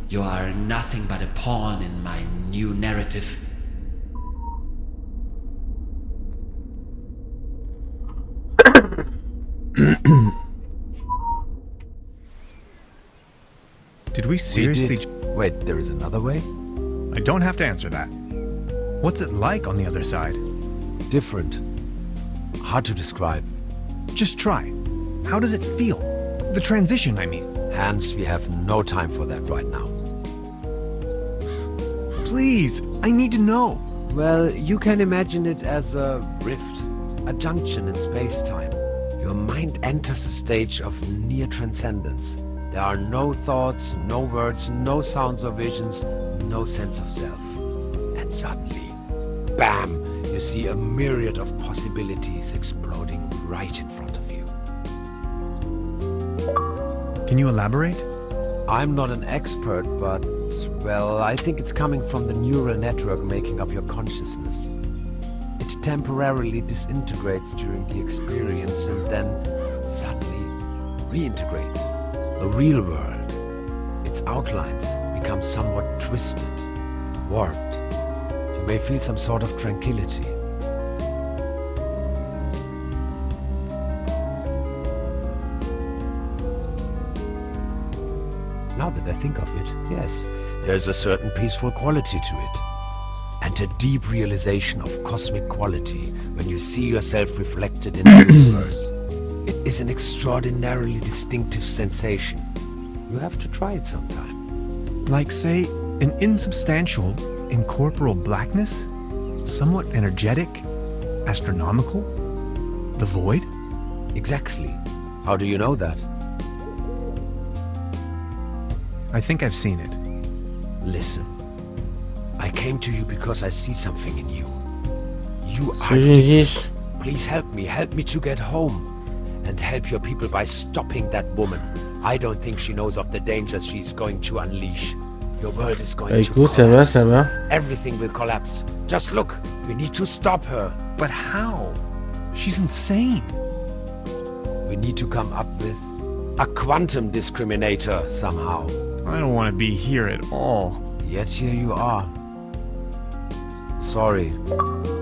You are nothing but a pawn in my new narrative. Did we seriously... Wait, there is another way? I don't have to answer that. What's it like on the other side? Different. Hard to describe. Just try. How does it feel? The transition, I mean. Hans, we have no time for that right now. Please, I need to know. Well, you can imagine it as a rift, a junction in space-time. Your mind enters a stage of near transcendence. There are no thoughts, no words, no sounds or visions, no sense of self. And suddenly, bam, you see a myriad of possibilities exploding right in front of you. Can you elaborate? I'm not an expert, but, well, I think it's coming from the neural network making up your consciousness. It temporarily disintegrates during the experience and then suddenly reintegrates. The real world, its outlines become somewhat twisted, warped. You may feel some sort of tranquility. Now that I think of it, yes, there's a certain peaceful quality to it. And a deep realization of cosmic quality when you see yourself reflected in the universe. It is an extraordinarily distinctive sensation. You have to try it sometime. Like, say, an insubstantial, incorporeal blackness? Somewhat energetic? Astronomical? The void? Exactly. How do you know that? I think I've seen it. Listen. I came to you because I see something in you. You are different. Please help me to get home. And help your people by stopping that woman. I don't think she knows of the dangers she's going to unleash. Your world is going to collapse. Ça va. Everything will collapse. Just look, we need to stop her. But how? She's insane. We need to come up with a quantum discriminator somehow. I don't want to be here at all. Yet here you are. Sorry,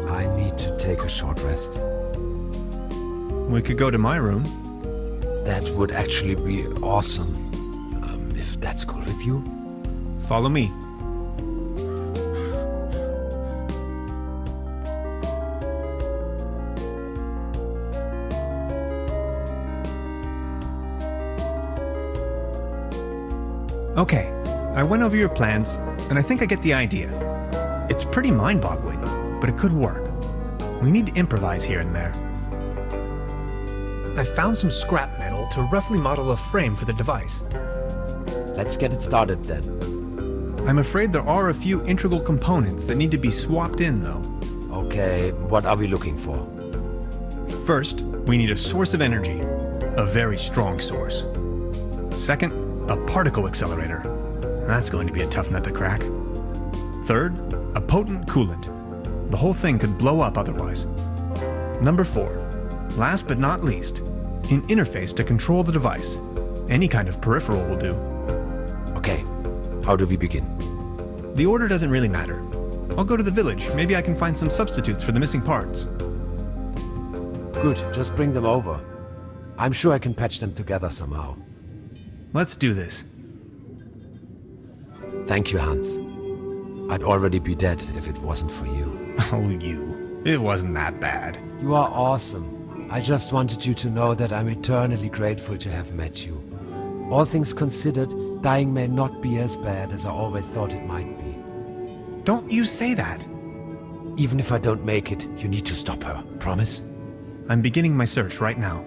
I need to take a short rest. We could go to my room. That would actually be awesome. If that's cool with you. Follow me. Okay, I went over your plans, and I think I get the idea. It's pretty mind-boggling, but it could work. We need to improvise here and there. I found some scrap metal to roughly model a frame for the device. Let's get it started then. I'm afraid there are a few integral components that need to be swapped in, though. Okay, what are we looking for? First, we need a source of energy, a very strong source. Second, a particle accelerator. That's going to be a tough nut to crack. Third, a potent coolant. The whole thing could blow up otherwise. Number 4, last but not least, an interface to control the device. Any kind of peripheral will do. Okay, how do we begin? The order doesn't really matter. I'll go to the village. Maybe I can find some substitutes for the missing parts. Good, just bring them over. I'm sure I can patch them together somehow. Let's do this. Thank you, Hans. I'd already be dead if it wasn't for you. Oh, you. It wasn't that bad. You are awesome. I just wanted you to know that I'm eternally grateful to have met you. All things considered, dying may not be as bad as I always thought it might be. Don't you say that. Even if I don't make it, you need to stop her. Promise? I'm beginning my search right now.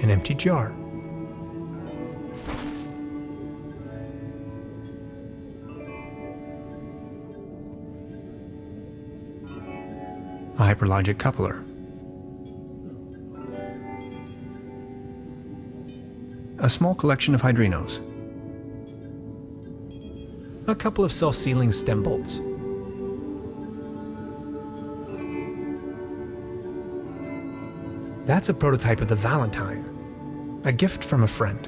an empty jar. A hyperlogic coupler. A small collection of hydrinos. A couple of self-sealing stem bolts. That's a prototype of the Valentine. A gift from a friend.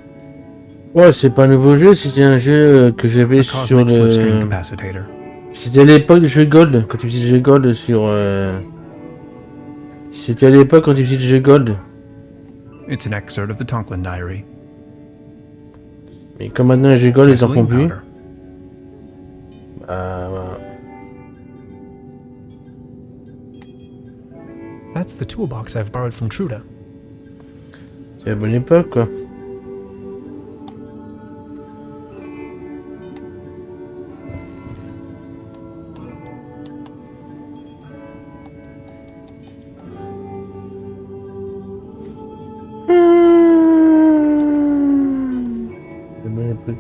Ouais, c'est pas un nouveau jeu, c'était un jeu que j'avais A sur cosmic slipstream le... capacitor. C'était à l'époque du jeu Gold, quand tu faisais le jeu Gold sur... C'était à l'époque quand tu faisais le jeu Gold. It's an excerpt of the Tonklin Diary. Mais comme maintenant les jeux Gold, ils en font Gasoline plus. powder. Voilà. That's the toolbox I've borrowed from Truda. C'est la bonne époque, quoi. La bonne époque.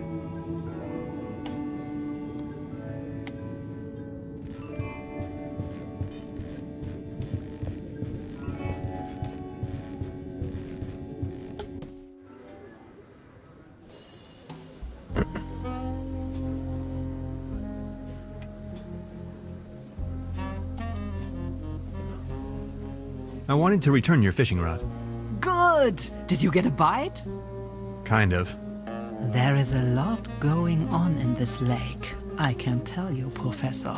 I wanted to return your fishing rod. Good! Did you get a bite? Kind of. There is a lot going on in this lake, I can tell you, Professor.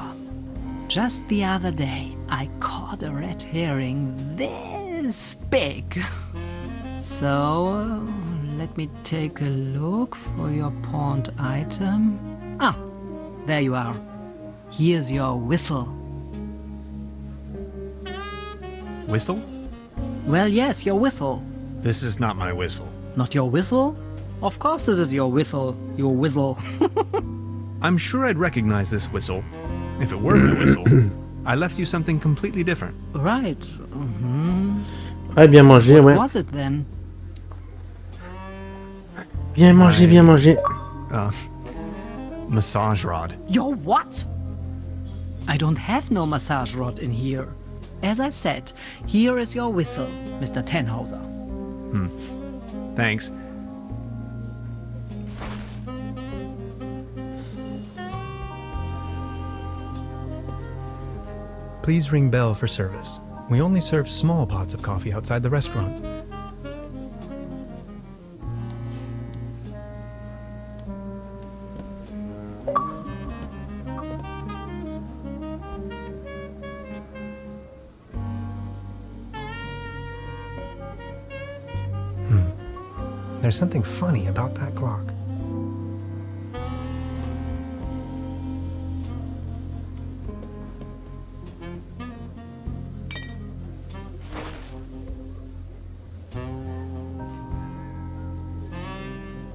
Just the other day, I caught a red herring this big. So, let me take a look for your pawned item. Ah, there you are. Here's your whistle. Whistle? Well, yes, your whistle. This is not my whistle. Not your whistle? Of course this is your whistle. Your whistle. I'm sure I'd recognize this whistle if it were my whistle. I left you something completely different. Right. Ouais, bien mangé, ouais. What was it then? Bien mangé, bien mangé. Massage rod. Your what? I don't have no massage rod in here. As I said, here is your whistle, Mr. Tannhauser. Thanks. Please ring bell for service. We only serve small pots of coffee outside the restaurant. There's something funny about that clock.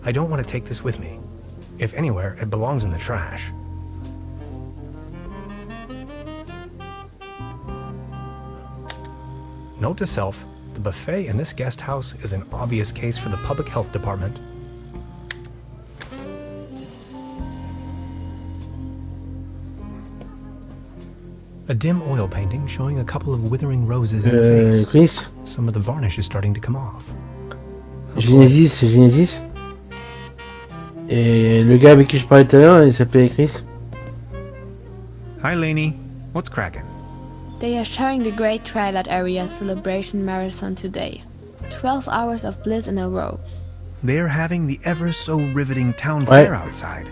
I don't want to take this with me. If anywhere, it belongs in the trash. Note to self, the buffet in this guest house is an obvious case for the public health department. A dim oil painting showing a couple of withering roses in the face. Chris, Some of the varnish is starting to come off. Genesis, c'est Genesis. Et le gars avec qui je parlais tout à l'heure, il s'appelait Chris. Hi, Lainey. What's cracking? They are showing the Great Twilight Area Celebration Marathon today. 12 hours of bliss in a row. They're having the ever so riveting town Ouais. fair outside.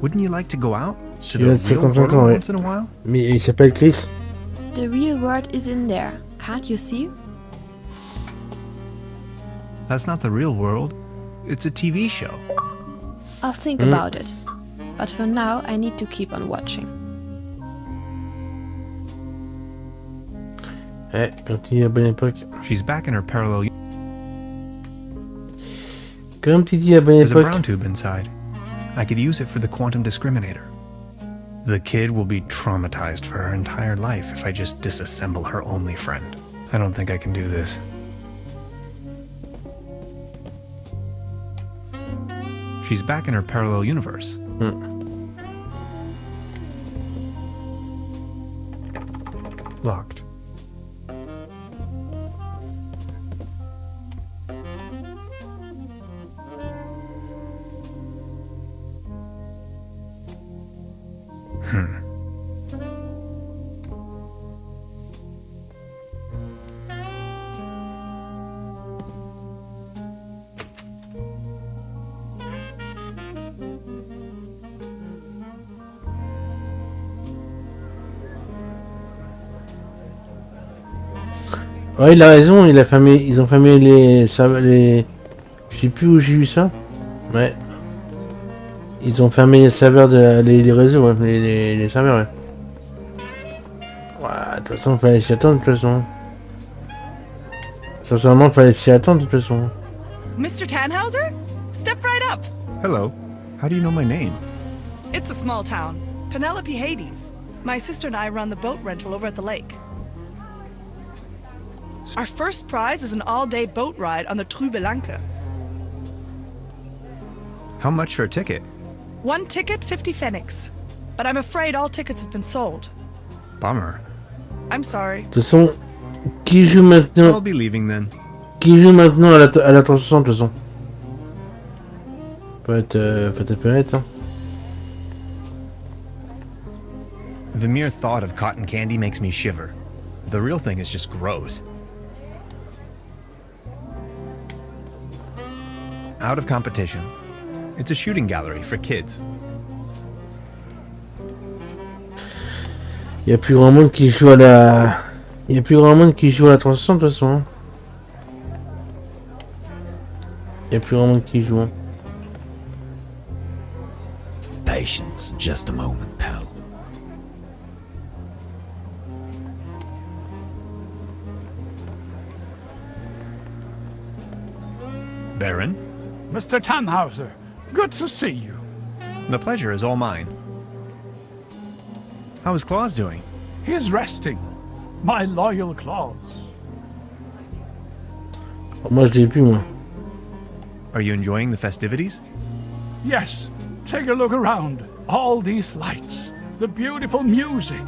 Wouldn't you like to go out to Il the a real 55 world ans, ouais. once in a while? Mais il s'appelle Chris. The real world is in there. Can't you see? That's not the real world. It's a TV show. I'll think about it. But for now, I need to keep on watching. Ouais, comme tu dis à la bonne époque. She's back in her parallel. Comme tu dis à la bonne There's a époque. brown tube inside. I could use it for the quantum discriminator. The kid will be traumatized for her entire life if I just disassemble her only friend. I don't think I can do this. She's back in her parallel universe. Locked. Ouais, il a raison, ils ont fermé les... Je sais plus où j'ai vu ça. Ouais. Ils ont fermé les serveurs les réseaux, ouais, les serveurs, ouais. Ouais, de toute façon, il fallait s'y attendre, de toute façon. Sincèrement, il fallait s'y attendre, de toute façon. Mr. Tannhauser? Step right up. Hello. How do you know my name? It's a small town. Penelope Hades. My sister and I run the boat rental over at the lake. Our first prize is an all-day boat ride on the Trüberbrook. How much for a ticket? One ticket, 50 pfennigs. But I'm afraid all tickets have been sold. Bummer. I'm sorry. De toute façon, qui joue I'll maintenant? be leaving then. Qui joue maintenant à la 360, de toute façon? Peut-être peut-être, hein. The mere thought of cotton candy makes me shiver. The real thing is just gross. Out of competition. It's a shooting gallery for kids. Il y a plus grand monde qui joue à la... Il y a plus grand monde qui joue à la 360, de toute façon. Hein. Il y a plus grand monde qui joue. Hein. Patience, just a moment, pal. Baron, Mr. Tannhauser, good to see you. the pleasure is all mine. How is Claus doing? He's resting. My loyal Claus. Moi, je l'ai plus, moi. Are you enjoying the festivities? Yes, take a look around. All these lights, the beautiful music.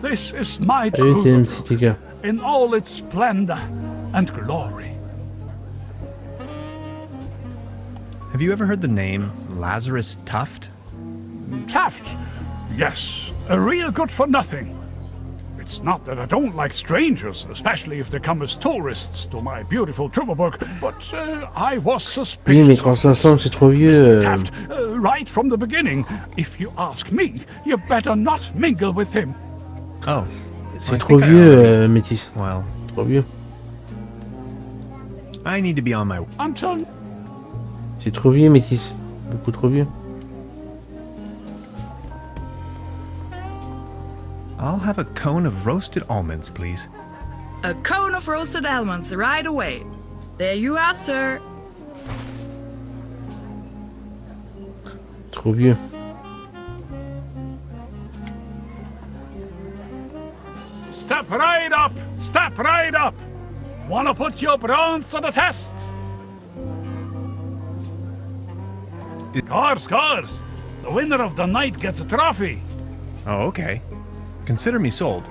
This is my Salut, TM Trüberbrook Cityka. in all its splendor and glory. Have you ever heard the name Lazarus Tuft? Taft, yes, a real good for nothing. It's not that I don't like strangers, especially if they come as tourists to my beautiful Trüberbrook, but I was Oui, mais suspicious. 360, c'est trop vieux. Mr. Taft, right from the beginning, if you ask me, you better not mingle with him. Oh. C'est I trop think I vieux, already- Métis. Well, Trop vieux. I need to be on my... Until C'est trop vieux, Métis. Beaucoup trop vieux. I'll have a cone of roasted almonds, please. A cone of roasted almonds right away. There you are, sir. Trop vieux. step right up, step right up. Wanna put your bronze to the test? Scores! The winner of the night gets a trophy. Oh, okay. Consider me sold.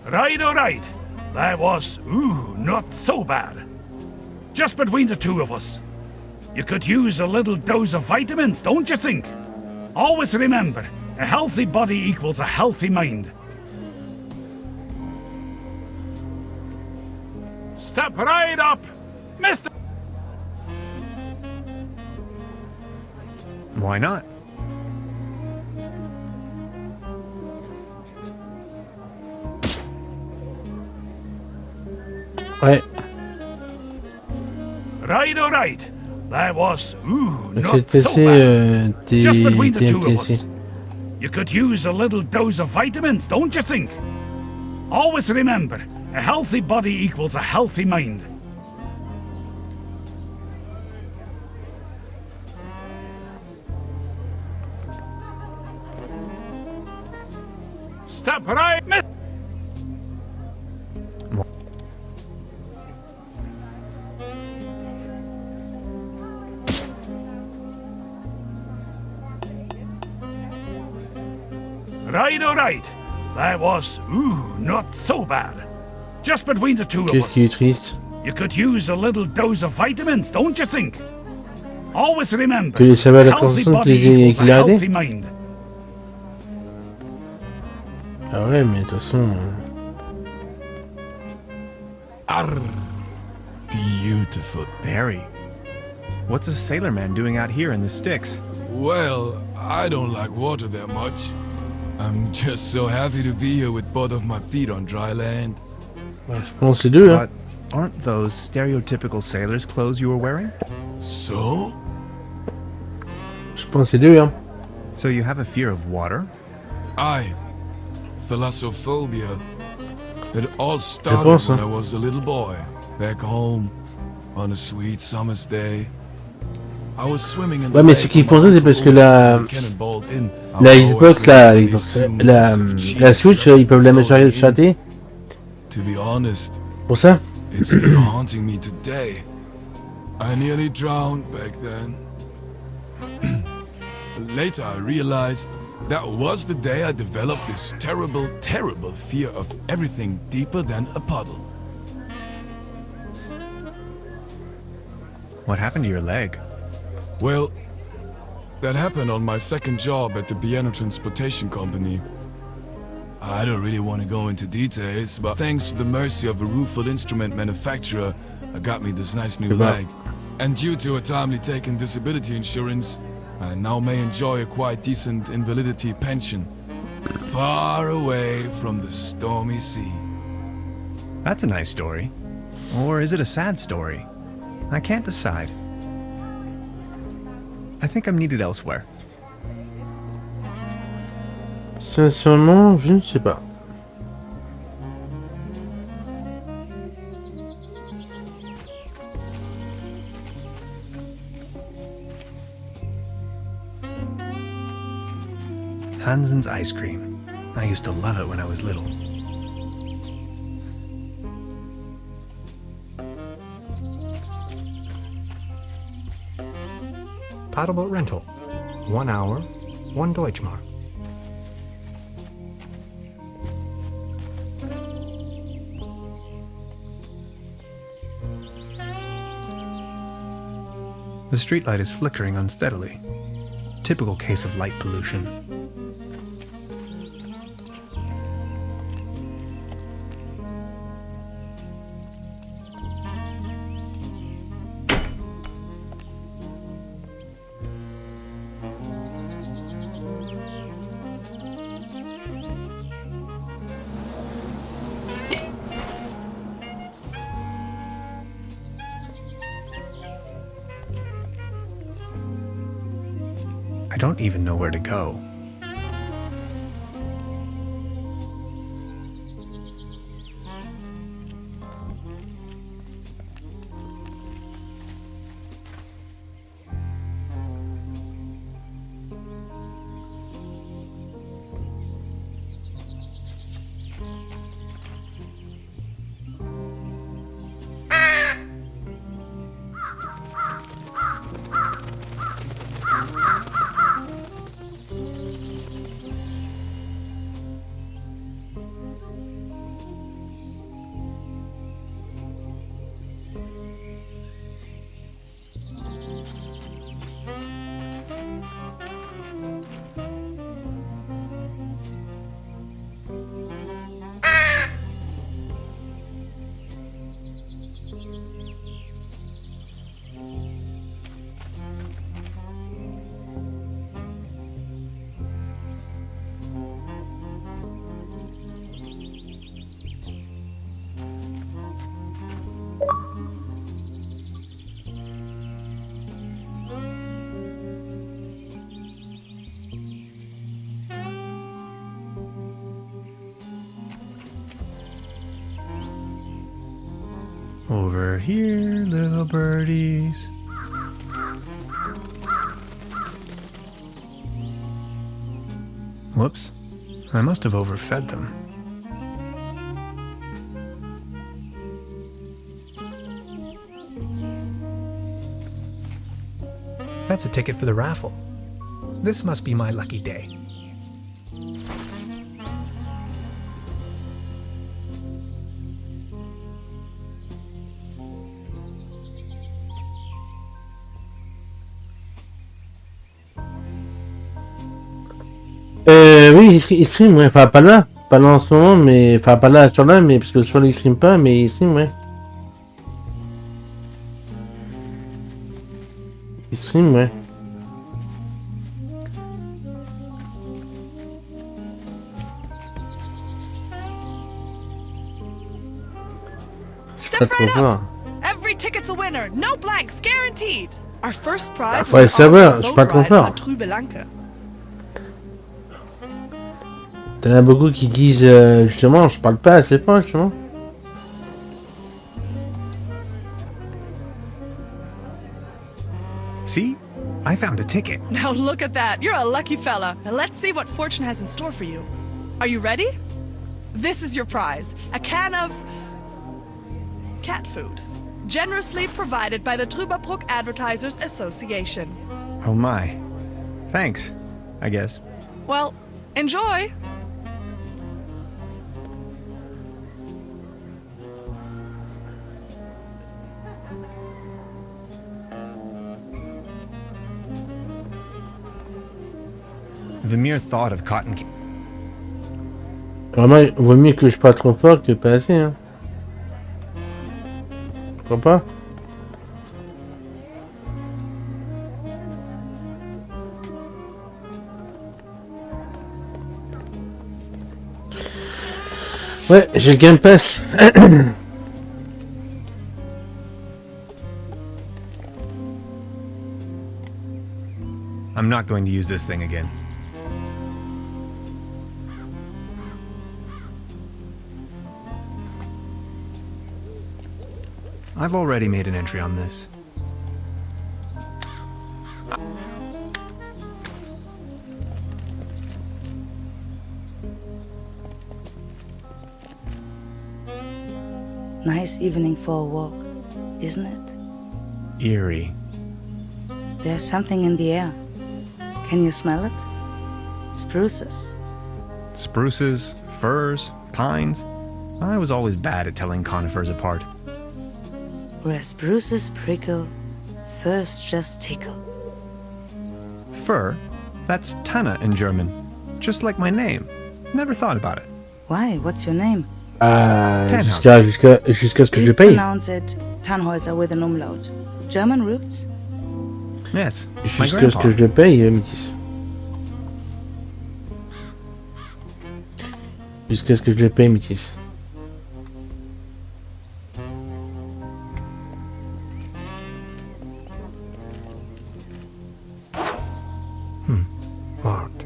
Right, all right. That was, not so bad. Just between the two of us. You could use a little dose of vitamins, don't you think? Always remember, a healthy body equals a healthy mind. Step right up, Mr. Why not? Ouais. Right, all right. That was, C'est not de so passer bad. tes Just between the two of TMTC. us. You could use a little dose of vitamins, don't you think? Always remember, a healthy body equals a healthy mind. Step right, miss. Right, all right. That was, not so bad. Just between the two of Qu'est-ce us. qui est triste? You could use a little dose of vitamins, don't you think? Always remember, Que les saveurs de la healthy conscience body les equals a éclairés? healthy mind. Ah ouais, mais de toute façon... Arr. Beautiful. Very. What's a sailor man doing out here in the sticks? Well, I don't like water that much. I'm just so happy to be here with both of my feet on dry land. Ouais, je pense les deux, hein. But aren't those stereotypical sailor's clothes you were wearing? So? Je pense les deux, hein. So you have a fear of water? Aye. Thalassophobia. It all started pense, when hein. I was a little boy, back home, on a sweet summer's day. I was swimming in the Ouais, mais lake ce qu'ils when my font ça, c'est uncle parce que Olsen la... cannonballed in. La I was Xbox, always la ready Xbox, to la massive cheese Switch, ils peuvent la mettre sur la chaté. To be honest, Pour ça? it's still haunting me today. I nearly drowned back then. Later I realized that was the day I developed this terrible, terrible fear of everything deeper than a puddle. What happened to your leg? Well, that happened on my second job at the piano transportation company. I don't really want to go into details, but thanks to the mercy of a rueful instrument manufacturer, I got me this nice new leg. And due to a timely taken disability insurance, I now may enjoy a quite decent invalidity pension. Far away from the stormy sea. That's a nice story. Or is it a sad story? I can't decide. I think I'm needed elsewhere. Sincèrement, je ne sais pas. Hansen's ice cream. I used to love it when I was little. Paddleboat rental. 1 hour, 1 Deutschmark. The streetlight is flickering unsteadily. Typical case of light pollution. I don't even know where to go. Over here, little birdies. Whoops. I must have overfed them. That's a ticket for the raffle. This must be my lucky day. Oui, il stream, ouais. Enfin, pas là. Pas là en ce moment, mais... Enfin, pas là, sur là, mais... Parce que sur il stream pas, mais il stream, ouais. Il stream, ouais. Step right up. Every ticket's a winner. No blanks, guaranteed. Our first prize Ouais, is ça an va, je suis pas boat trop ride fort. à Trüberbrook. T'en as beaucoup qui disent, justement, je parle pas assez fort, justement. See? I found a ticket. Now look at that. You're a lucky fella. Now let's see what fortune has in store for you. Are you ready? This is your prize. A can of cat food. Generously provided by the Trüberbrook Advertisers Association. Oh my. Thanks, I guess. Well, enjoy. The mere thought of cotton... Vraiment, vaut mieux que je parle trop fort que pas assez, hein. Pourquoi pas? Ouais, j'ai le Game Pass. I'm not going to use this thing again. I've already made an entry on this. Nice evening for a walk, isn't it? Eerie. There's something in the air. Can you smell it? Spruces. Spruces, firs, pines. I was always bad at telling conifers apart. Where spruces prickle, firs just tickle. Fir? That's Tanne in German. Just like my name. Never thought about it. Why? What's your name? Jusqu'à ce que je paye. Pronounce it Tannhäuser with an umlaut. German roots? Yes, Jusqu'à ce que je le paye, Métis. Jusqu'à ce que je le paye, Métis. Locked.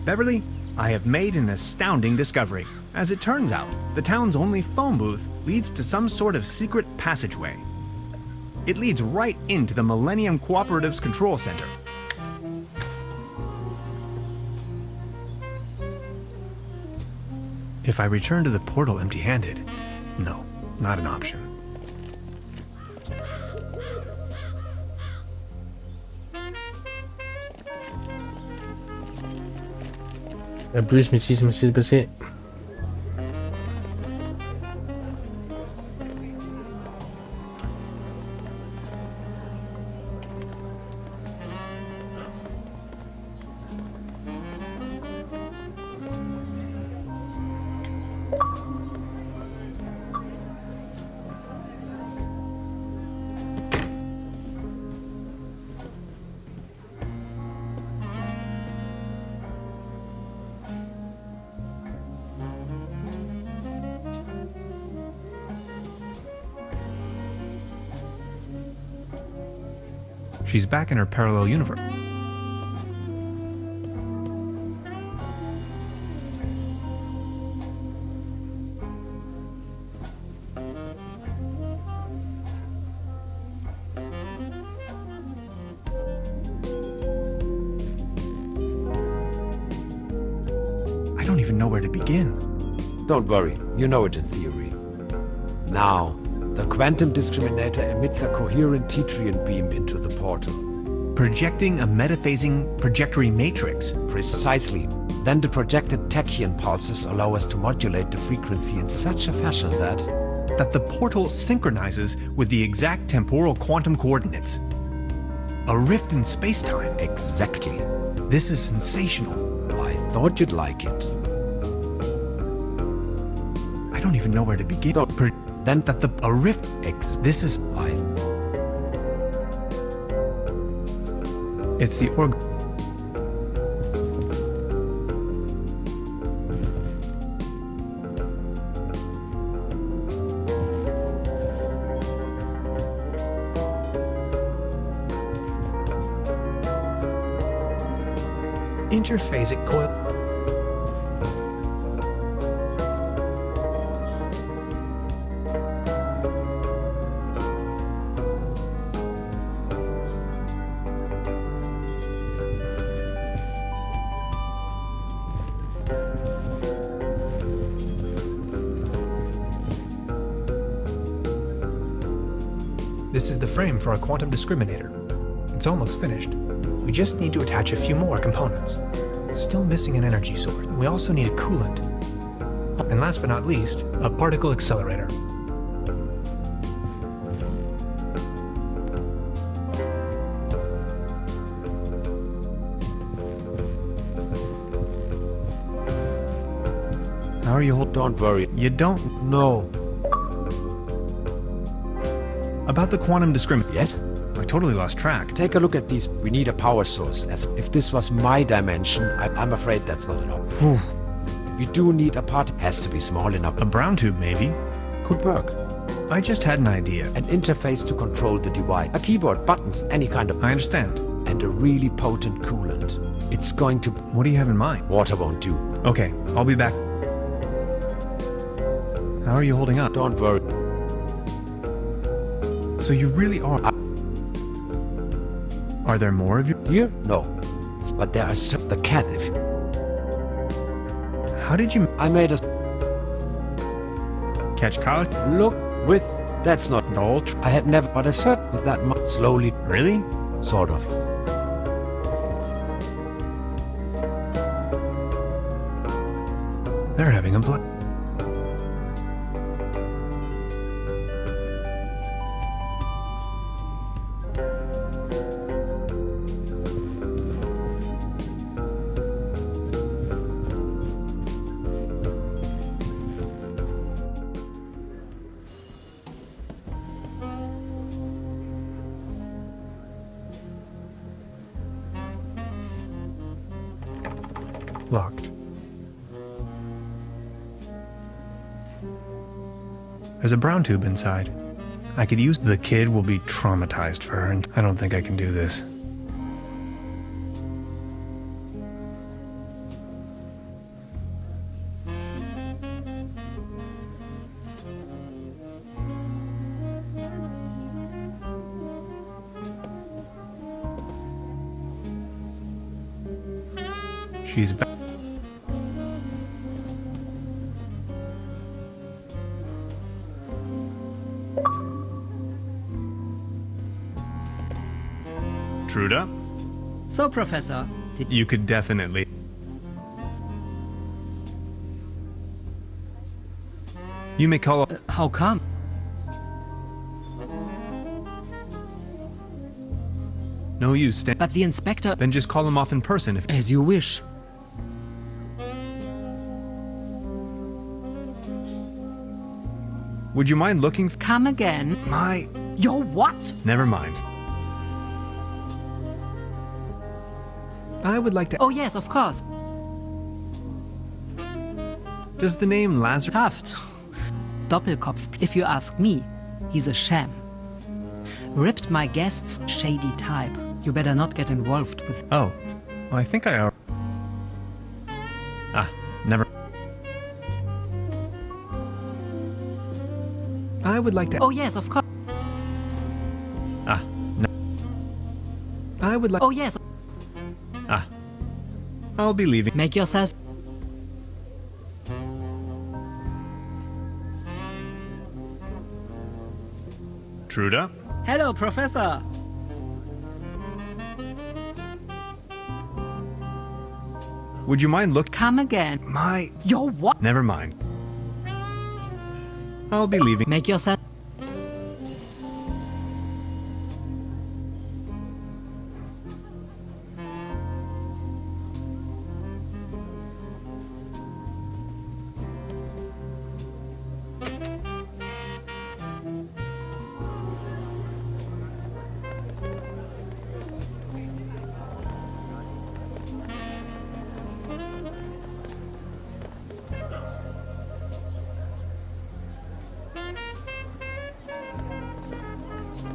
Beverly, I have made an astounding discovery. As it turns out, the town's only phone booth leads to some sort of secret passageway. It leads right into the Millennium Cooperative's control center. If I return to the portal empty-handed, no, not an option. À plus, Métis, merci de passer. She's back in her parallel universe. even know where to begin. Don't worry, you know it in theory. Now, the quantum discriminator emits a coherent Tetrian beam into the portal. Projecting a metaphasing trajectory matrix. Precisely. Then the projected tachyon pulses allow us to modulate the frequency in such a fashion that the portal synchronizes with the exact temporal quantum coordinates. A rift in space-time. Exactly. This is sensational. I thought you'd like it. I don't even know where to begin. Then a rift. This is. It's the org. Interphasic coil. This is the frame for a quantum discriminator. It's almost finished. We just need to attach a few more components. Still missing an energy source. We also need a coolant. And last but not least, a particle accelerator. How are you Don't worry. You don't? No. About the quantum discriminator. Yes? I totally lost track. Take a look at these. We need a power source. As if this was my dimension, I'm afraid that's not an option. We do need a part. Has to be small enough. A brown tube, maybe? Could work. I just had an idea. An interface to control the device. A keyboard, buttons, any kind of... I understand. And a really potent coolant. It's going to... What do you have in mind? Water won't do. Okay, I'll be back. How are you holding up? Don't worry. So you really are... Are there more of you? Here? No. But there are some... The cat, if you... How did you... I made a... Catch college? Look with... That's not... The whole... I had never... But I searched with that slowly... Really? Sort of. They're having a blood... Locked. There's a brown tube inside. I could use... The kid will be traumatized for her, and I don't think I can do this. She's back. Truda? So, Professor, You could definitely... You may call... how come? No use, Stan. But the inspector... Then just call him off in person if... As you wish. Would you mind looking... Come again. My... Your what? Never mind. I would like to... Oh yes, of course. Does the name Lazarus... Haft. Doppelkopf. If you ask me, he's a sham. Ripped my guest's shady type. You better not get involved with... Oh. Well, I think I... never... I would like to... Oh yes, of course. No. I would like... Oh yes. I'll be leaving. Make yourself... Truda? Hello, Professor. Would you mind Come again. Your what? Never mind. I'll be leaving. Make yourself...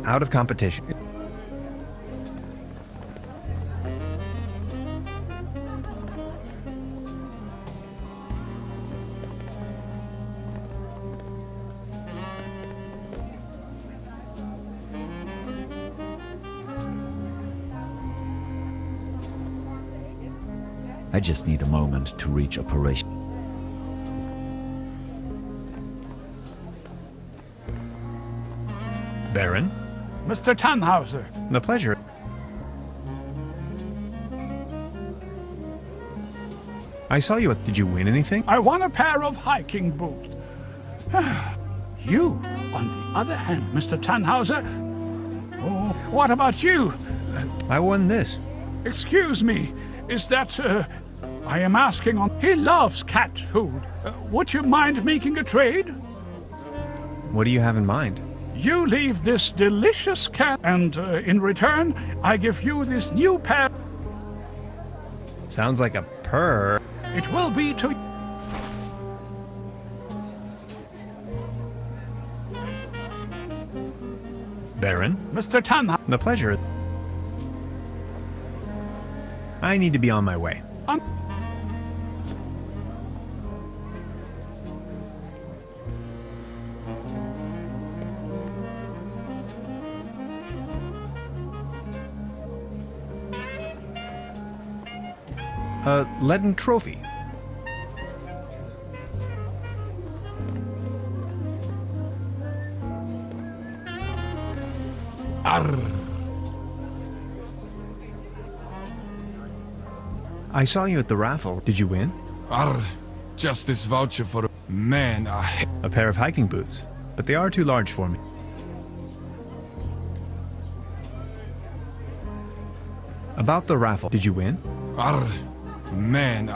Out of competition. I just need a moment to reach operation. Baron? Mr. Tannhauser. The pleasure. I saw you. Did you win anything? I won a pair of hiking boots. You, on the other hand, Mr. Tannhauser. Oh, what about you? I won this. Excuse me, is that, I am asking on... He loves cat food. Would you mind making a trade? What do you have in mind? You leave this delicious cat, and in return, I give you this new pair. Sounds like a purr. It will be to... Baron? Mr. Tannhauser. The pleasure. I need to be on my way. A leaden trophy. Arr. I saw you at the raffle. Did you win? Arr. Just this voucher for a man. A pair of hiking boots, but they are too large for me. About the raffle. Did you win? Arr. Man.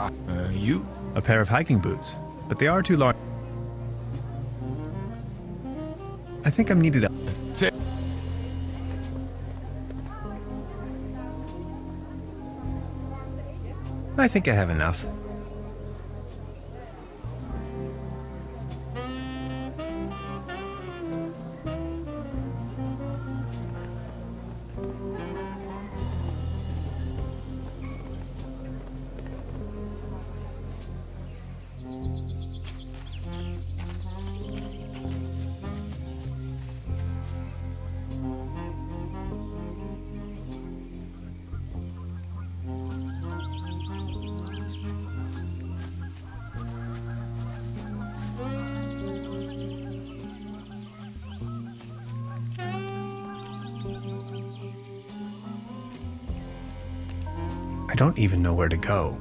You? A pair of hiking boots, but they are too large. I think I'm needed up. I think I have enough. I don't even know where to go.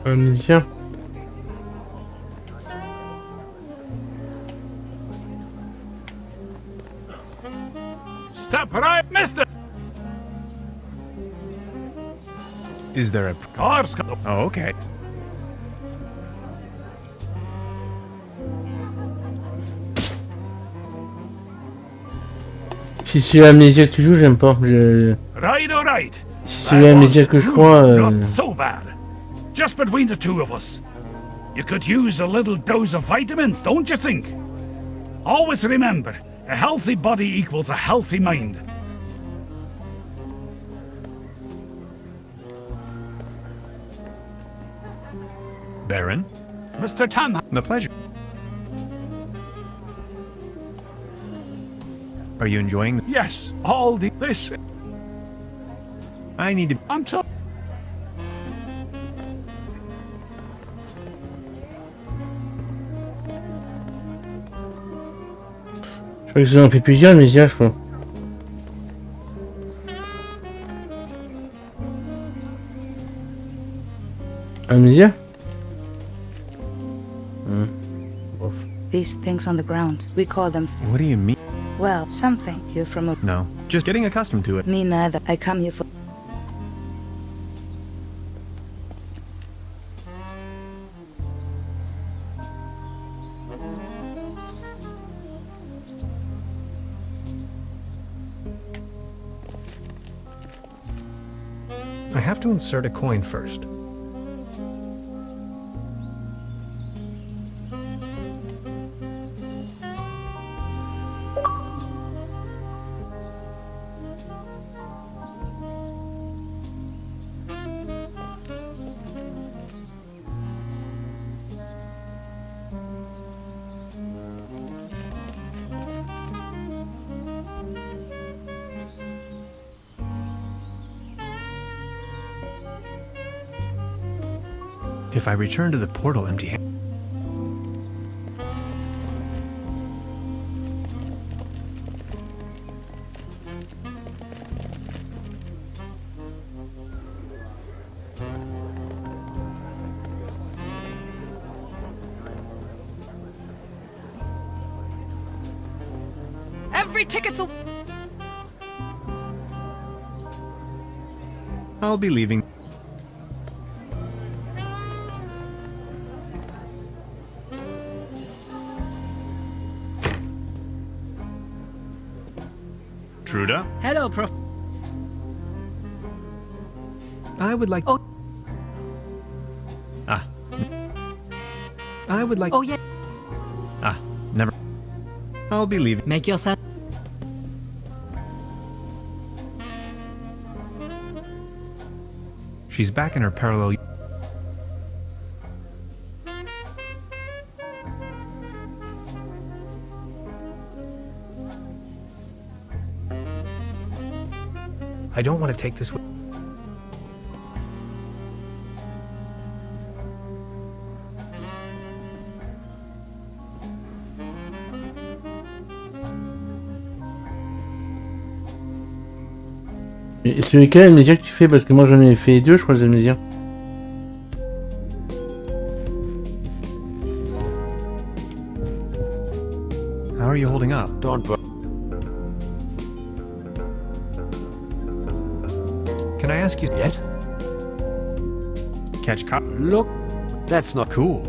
Un musicien. Step right, mister! Is there a... Car's Oh, okay. Si c'est l'amnésia que tu joues, j'aime pas. Right, all right. Si c'est l'amnésia que je crois... Not so bad. Just between the two of us. You could use a little dose of vitamins, don't you think? Always remember, a healthy body equals a healthy mind. Baron? Mr. Tan. My pleasure. Are you enjoying the... Yes, all this. I need to... I'm so... Je crois qu'ils en ont fait plusieurs amnésia, je crois. Amnésia? These things on the ground, we call them... What do you mean? Well, something. You're from a... No, just getting accustomed to it. Me neither. I come here for... I have to insert a coin first. If I return to the portal empty-handed... Every ticket's a... I'll be leaving. Truda? Hello, Prof. I would like... Oh. Ah. I would like... Oh, yeah. Ah, never... I'll be leaving. Make yourself... She's back in her parallel... I don't want to take this with... Et c'est lequel amnésia que tu fais? Parce que moi j'en ai fait deux, je crois, les amnésias. How are you holding up? Don't worry. Can I ask you... Yes? Catch cop? Look, that's not Cool.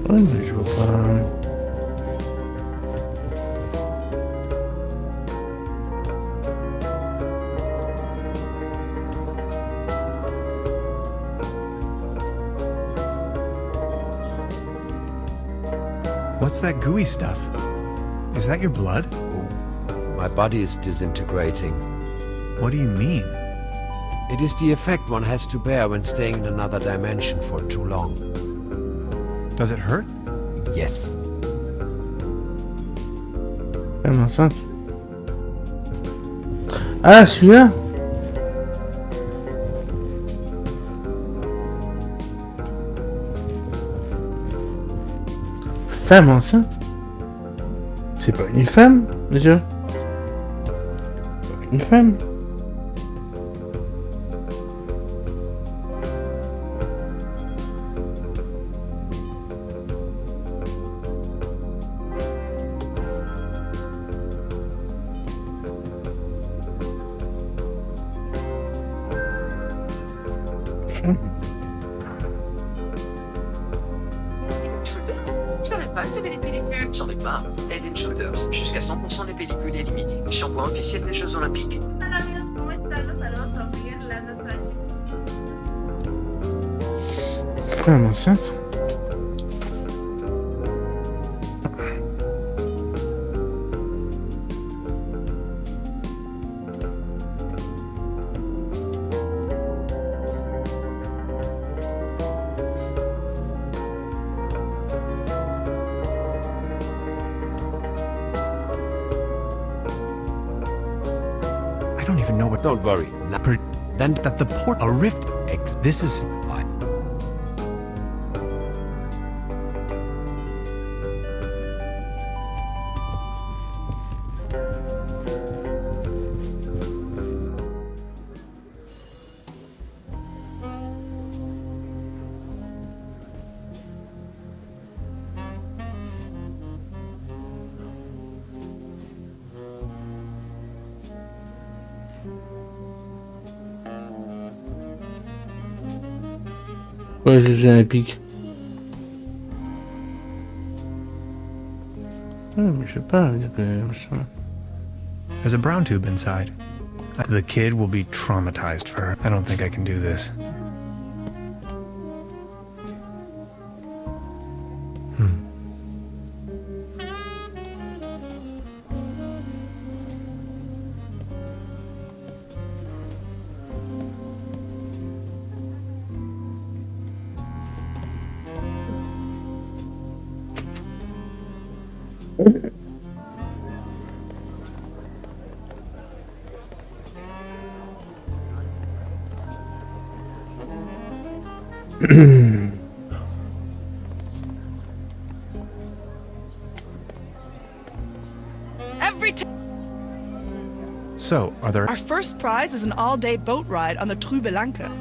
Ouais, mais je vois pas... What's that gooey stuff? Is that your blood? My body is disintegrating. What do you mean? It is the effect one has to bear when staying in another dimension for too long. Does it hurt? Yes. Femme enceinte. Ah, celui-là. Femme enceinte? C'est pas une femme, déjà? Une femme? Je savais pas qu'il y avait des pellicules. J'en ai pas. Head and Shoulders. Jusqu'à 100% des pellicules éliminées. Shampoing officiel des Jeux Olympiques. Femme enceinte? I don't even know what. Don't worry. Then that the port a rift. This is. Ouais, j'ai un pic. Ouais, mais je sais pas. There's a brown tube inside. The kid will be traumatized for her. I don't think I can do this. So, are there... Our first prize is an all-day boat ride on the Trüberbrook.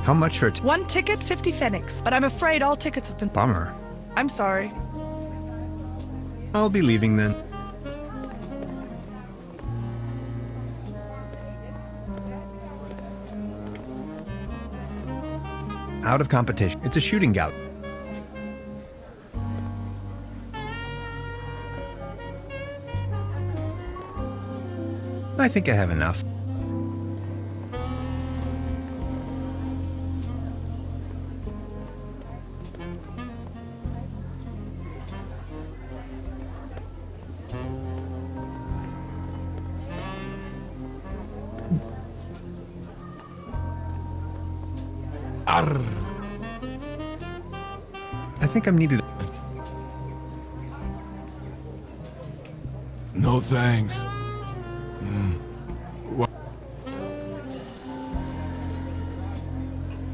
How much for... One ticket, 50 pfennigs, but I'm afraid all tickets have been... Bummer. I'm sorry. I'll be leaving then. Out of competition. It's a shooting gallery. I think I have enough. Arr. I think I'm needed. No thanks.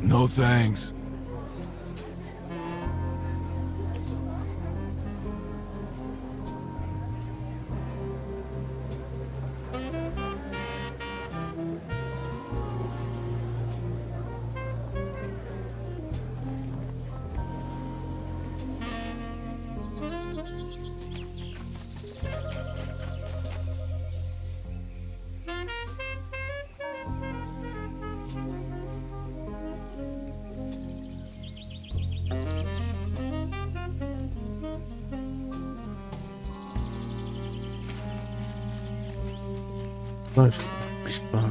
No thanks. Ouais, je pisse pas.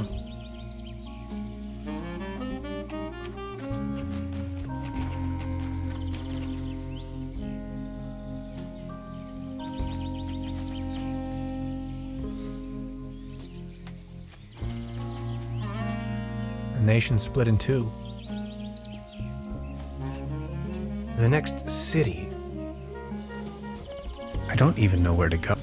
The nation split in two. The next city. I don't even know where to go.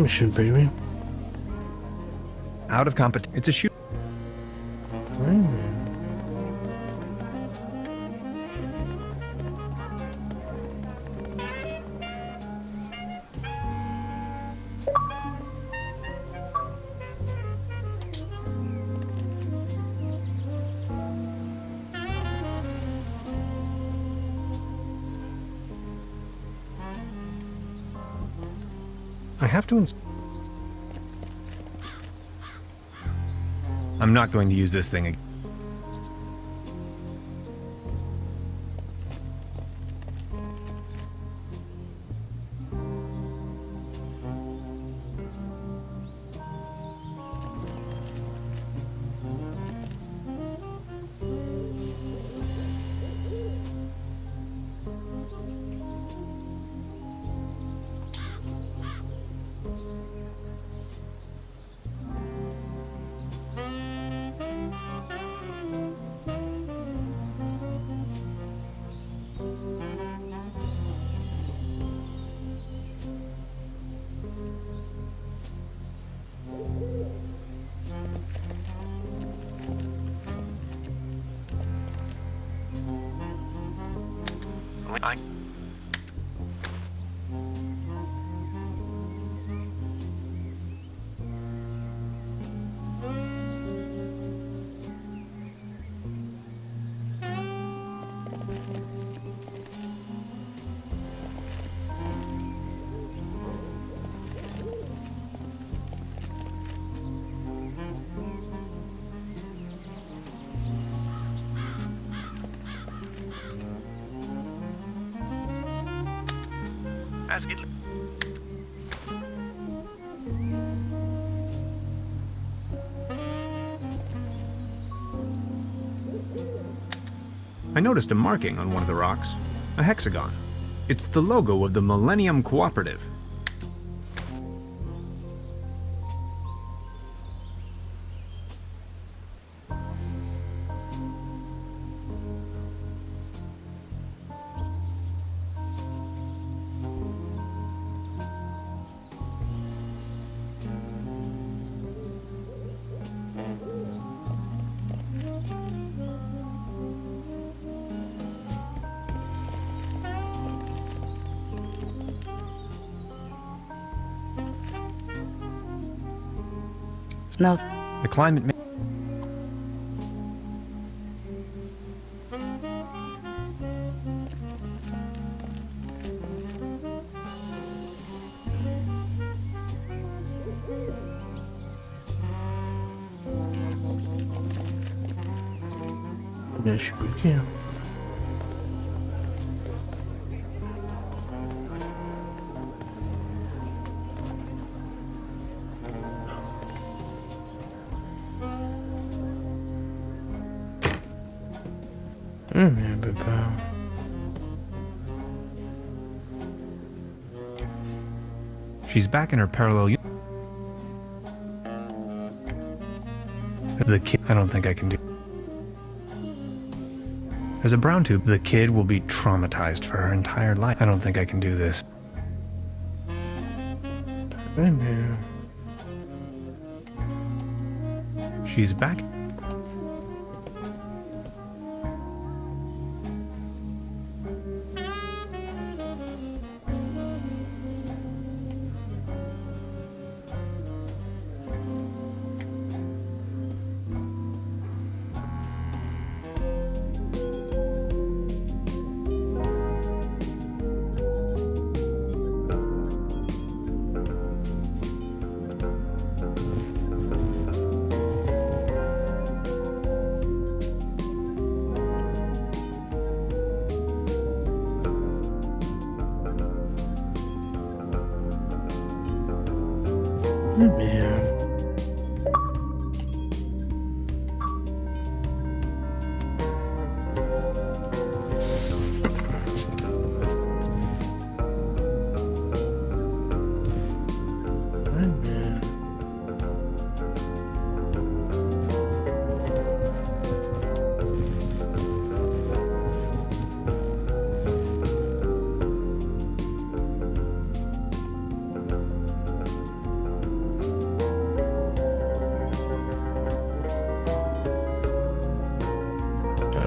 Mais je sais pas jouer. Out of competition. It's a shoot. Ouais. I have to I'm not going to use this thing again. I noticed a marking on one of the rocks, a hexagon. It's the logo of the Millennium Cooperative. No. The climate Mais je suis bloqué. Hein. Mais elle peut pas. She's back in her parallel. The kid. I don't think I can do. There's a brown tube. The kid will be traumatized for her entire life. I don't think I can do this. She's back. Mais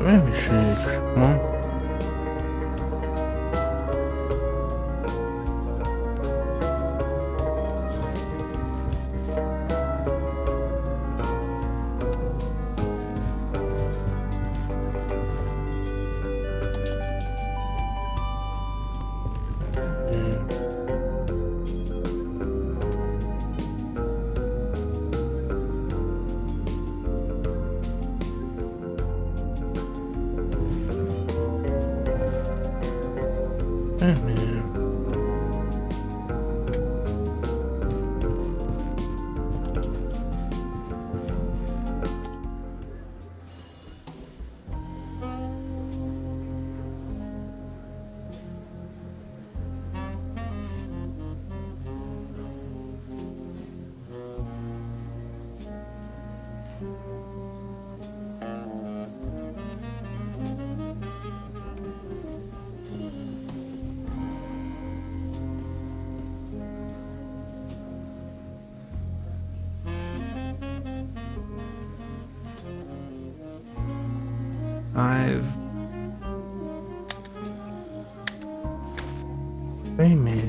ouais, mais je suis moi. Ouais, mais oui, mais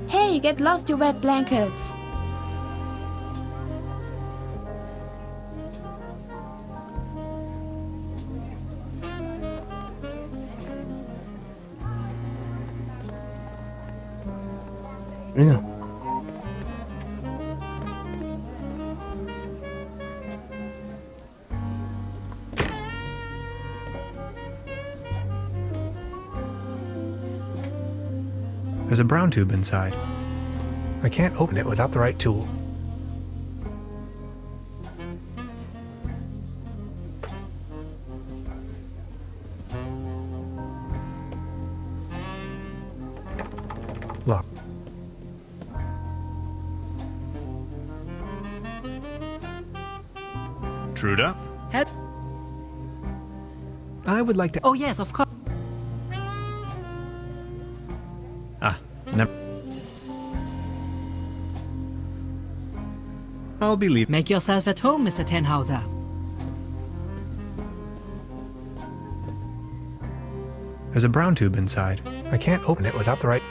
Hey, get lost, you wet blankets! mais non. There's a brown tube inside. I can't open it without the right tool. Look. Truda? I would like to... Oh yes, of course. Never. I'll be leaving. Make yourself at home, Mr. Tenhauser. There's a brown tube inside. I can't open it without the right...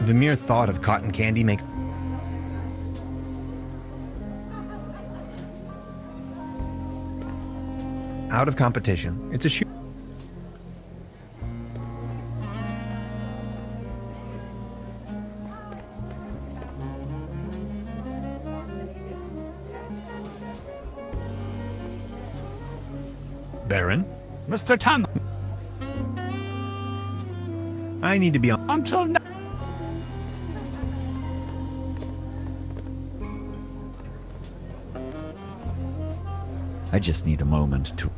The mere thought of cotton candy makes... Out of competition. It's a shoe. Baron? Mr. Tan, I need to be on... until now. I just need a moment to...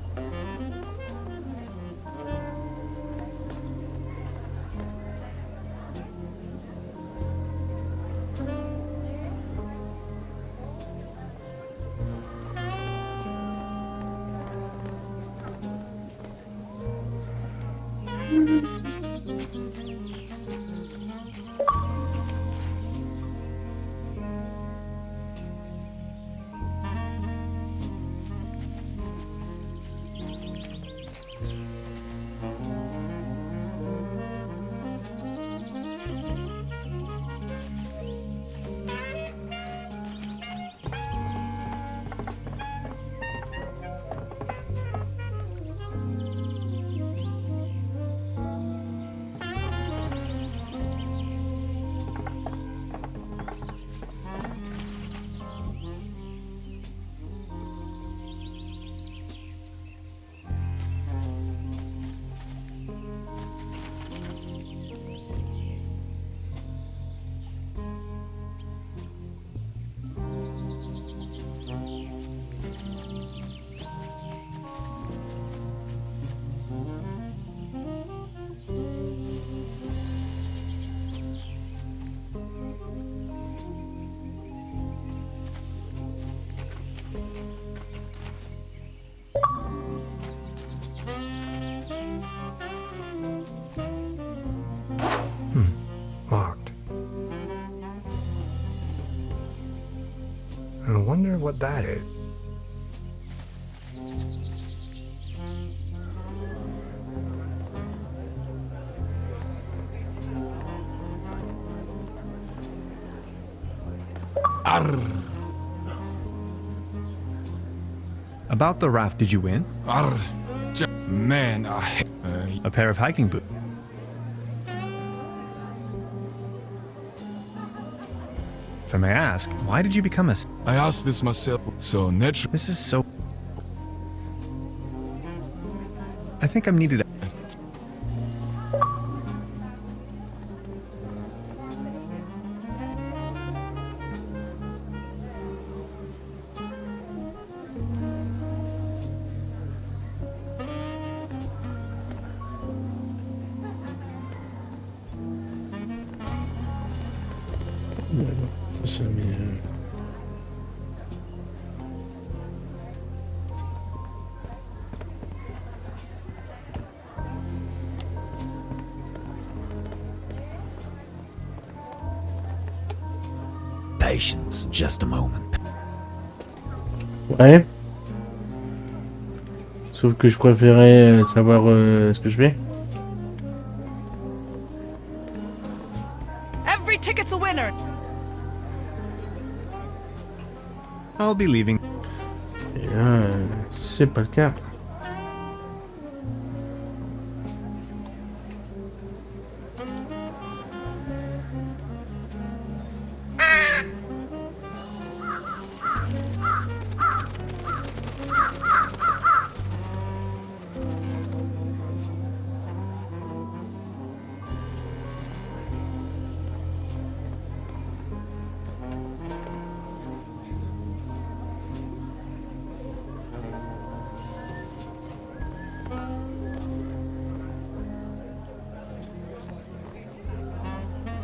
Locked. I wonder what that is. Arr. About the raft, did you win? Arr. Man, a pair of hiking boots. If I may ask, why did you become a... I asked this myself, so natural. This is so... I think I'm needed... Patience, just a moment. Ouais. Sauf que je préférais savoir ce que je fais. Every ticket's a winner. I'll be leaving. Et là, c'est pas le cas.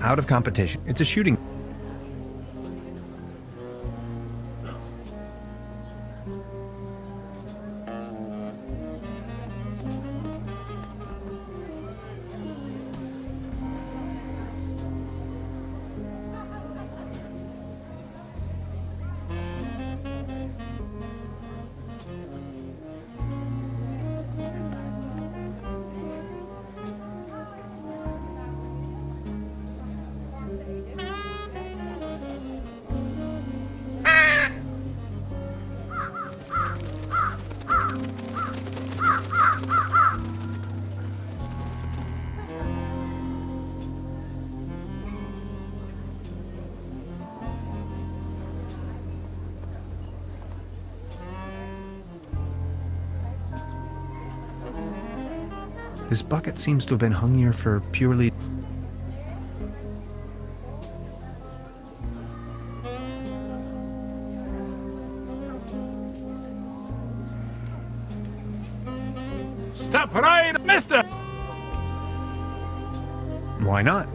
Out of competition. It's a shooting. This bucket seems to have been hung here for purely... step right, mister! Why not?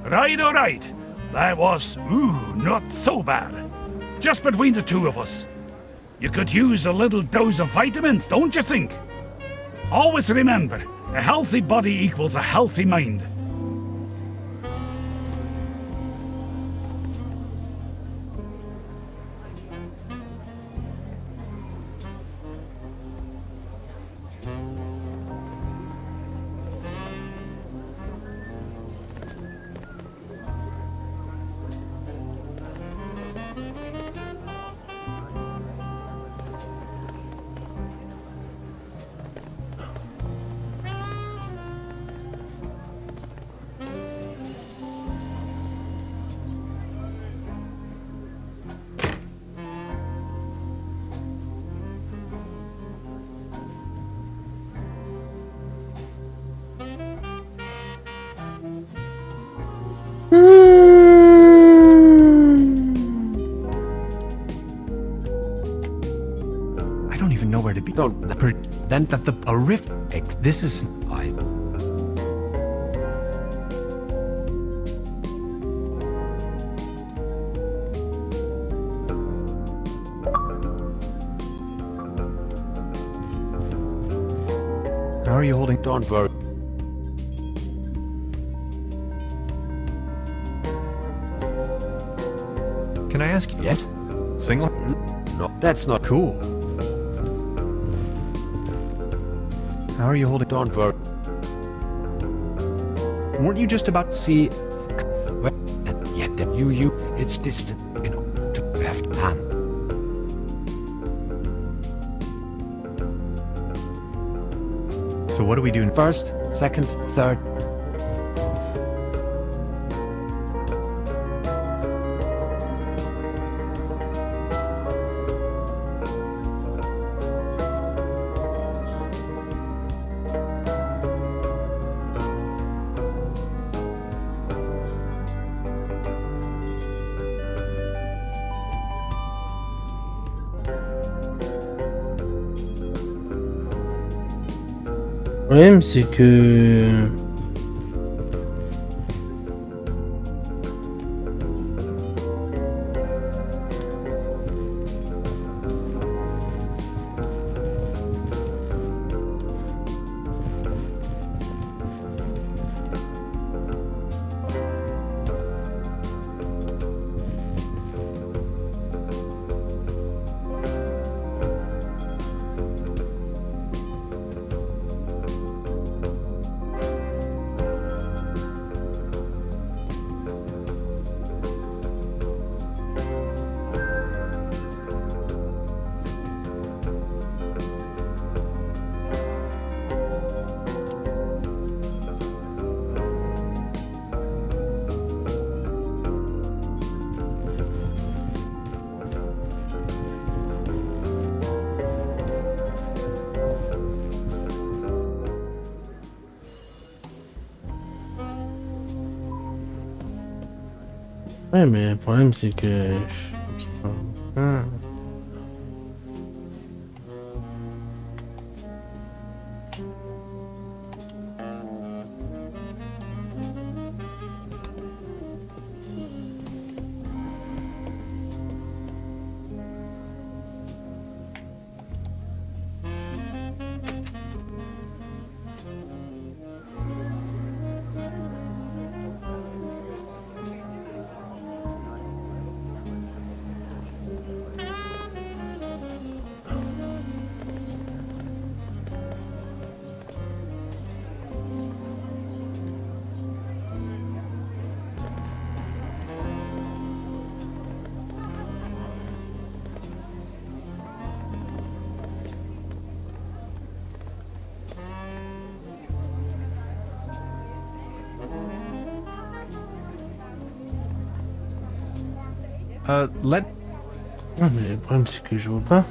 Right, all right. That was, not so bad. Just between the two of us. You could use a little dose of vitamins, don't you think? Always remember, a healthy body equals a healthy mind. I don't even know where to be. Then A rift. This is. How are you holding? Don't worry. Can I ask you? Yes? Single? No, that's not Cool. How are you holding? Don't worry. Weren't you just about? See, well, and yet that you, it's distant, to have hand. So what do we do? First, second, third. Le problème, c'est que... Ouais, mais le problème, c'est que... Ah. Let. Ah, mais le problème, c'est que je vois pas.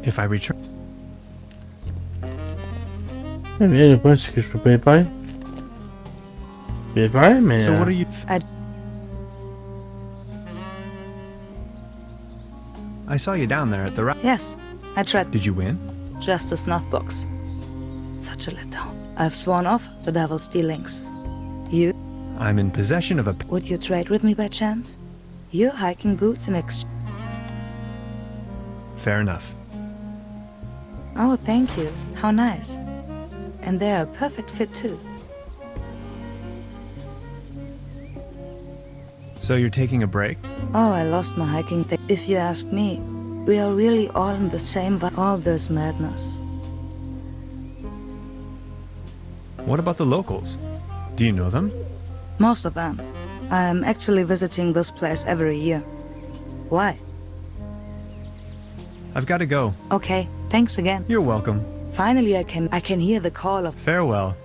If I return... Eh bien, le problème c'est que je peux pas les parler. Je peux les parler, mais... So what are you... I saw you down there at the... Yes, I tried. Did you win? Just a snuff box. Such a letdown. I've sworn off the devil's dealings. You? I'm in possession of a... Would you trade with me by chance? Your hiking boots in exchange. Fair enough. Oh, thank you. How nice. And they're a perfect fit too. So you're taking a break? Oh, I lost my hiking thing. If you ask me, we are really all in the same vibe. All this madness. What about the locals? Do you know them? Most of them. I'm actually visiting this place every year. Why? I've got to go. Okay, thanks again. You're welcome. Finally, I can hear the call of... Farewell.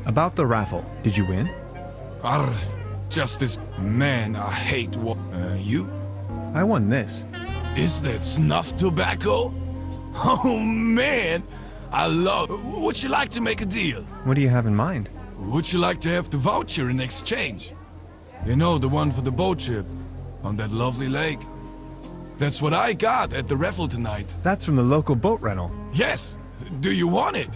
About the raffle, did you win? Arr, Justice. Man, I hate what... you? I won this. Is that snuff tobacco? Oh, man! I love... Would you like to make a deal? What do you have in mind? Would you like to have the voucher in exchange? You know, the one for the boat trip on that lovely lake. That's what I got at the raffle tonight. That's from the local boat rental. Yes! Do you want it?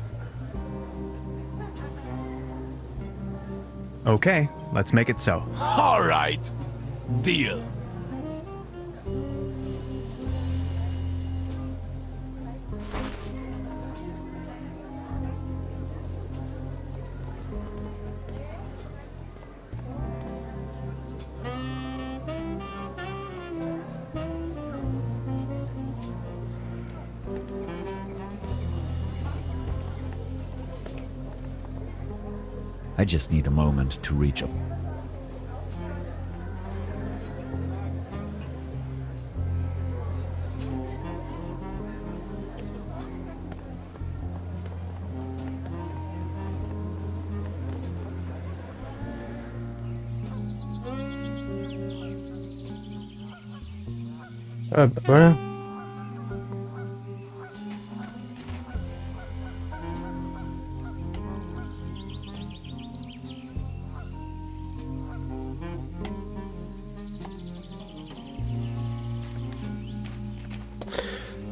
Okay, let's make it so. All right. Deal. I just need a moment to reach up. Ah bah voilà.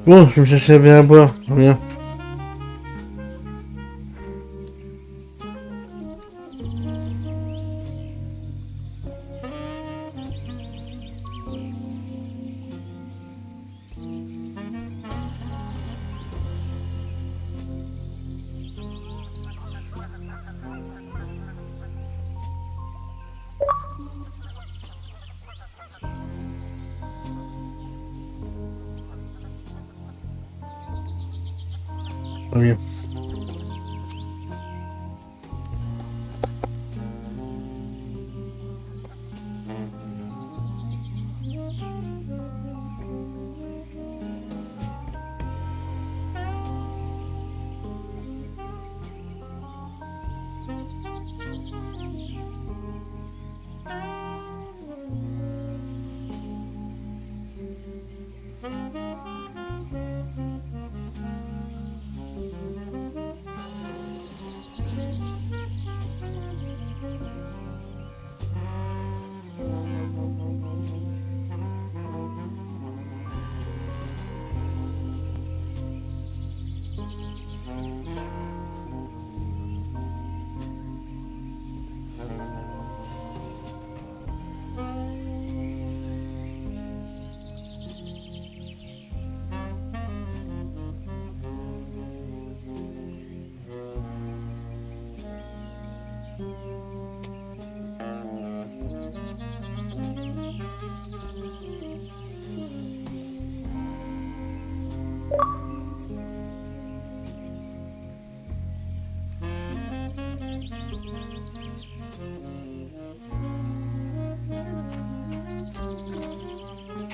Bon, je me cherchais bien à boire, bien. Très bien.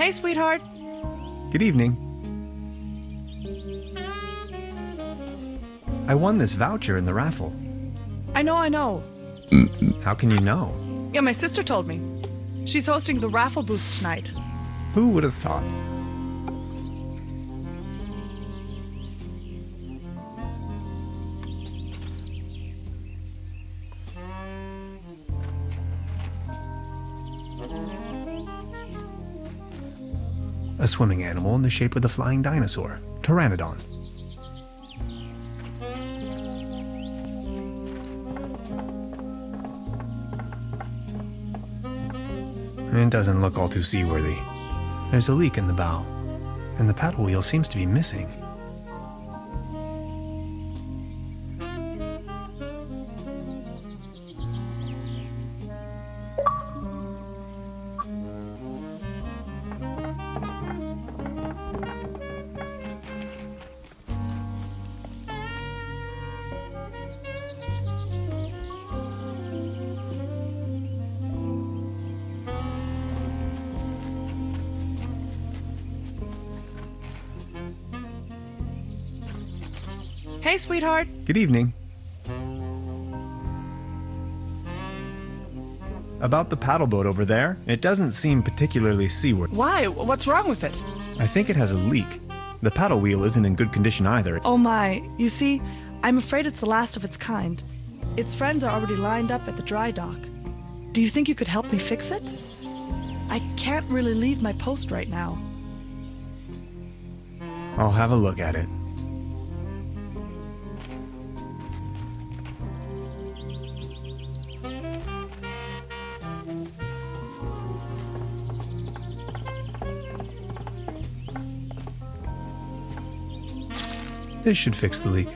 Hey, sweetheart. Good evening. I won this voucher in the raffle. I know. How can you know? Yeah, my sister told me. She's hosting the raffle booth tonight. Who would have thought? A swimming animal in the shape of the flying dinosaur, Pteranodon. It doesn't look all too seaworthy. There's a leak in the bow, and the paddle wheel seems to be missing. Hey, sweetheart. Good evening. About the paddle boat over there, it doesn't seem particularly seaworthy. Why? What's wrong with it? I think it has a leak. The paddle wheel isn't in good condition either. Oh my. You see, I'm afraid it's the last of its kind. Its friends are already lined up at the dry dock. Do you think you could help me fix it? I can't really leave my post right now. I'll have a look at it. This should fix the leak.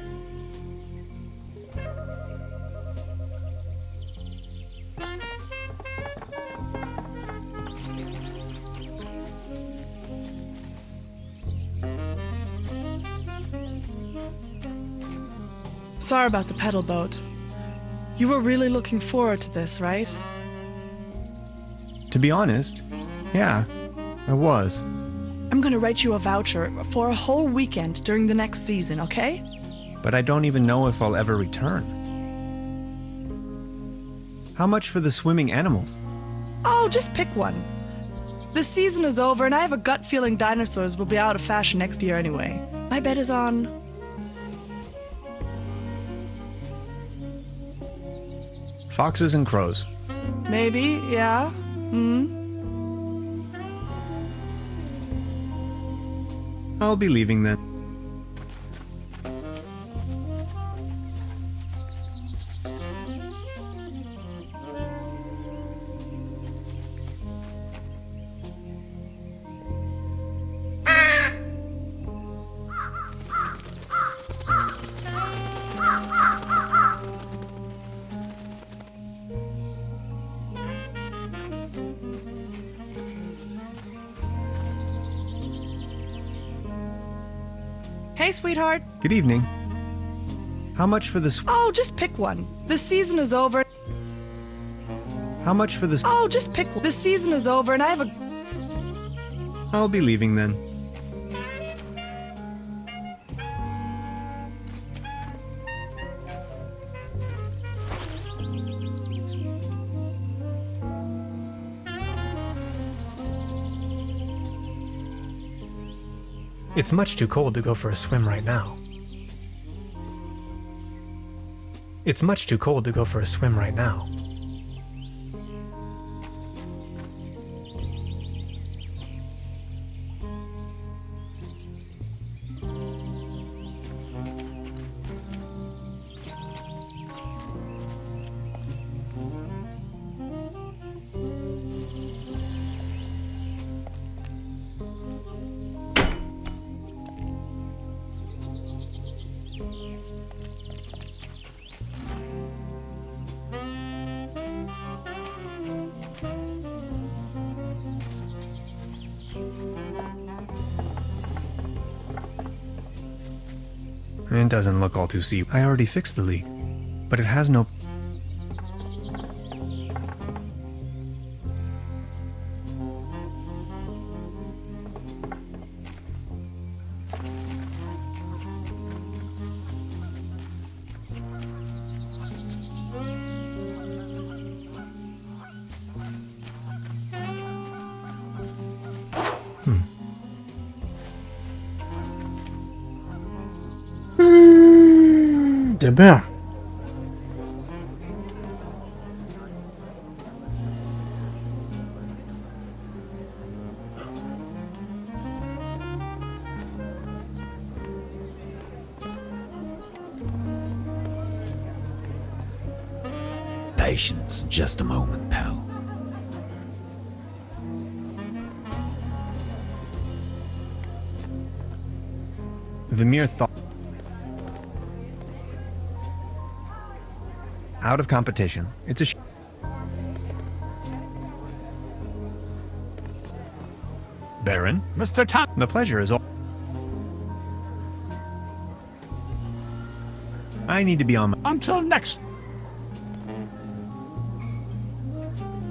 Sorry about the pedal boat. You were really looking forward to this, right? To be honest, yeah, I was. I'm gonna write you a voucher for a whole weekend during the next season, okay? But I don't even know if I'll ever return. How much for the swimming animals? Oh, just pick one. The season is over and I have a gut feeling dinosaurs will be out of fashion next year anyway. My bet is on... Foxes and crows. Maybe, yeah. I'll be leaving then. Hey, sweetheart. Good evening. How much for this? Oh, just pick one. The season is over. How much for this? Oh, just pick one. The season is over and I have a... I'll be leaving then. It's much too cold to go for a swim right now. It's much too cold to go for a swim right now. It doesn't look all too seaworthy. I already fixed the leak, but it has no... fait peur. Patience, just a moment, pal. The mere thought. Out of competition. It's a Baron? Mr. Tan. The pleasure is all. I need to be on my... Until next.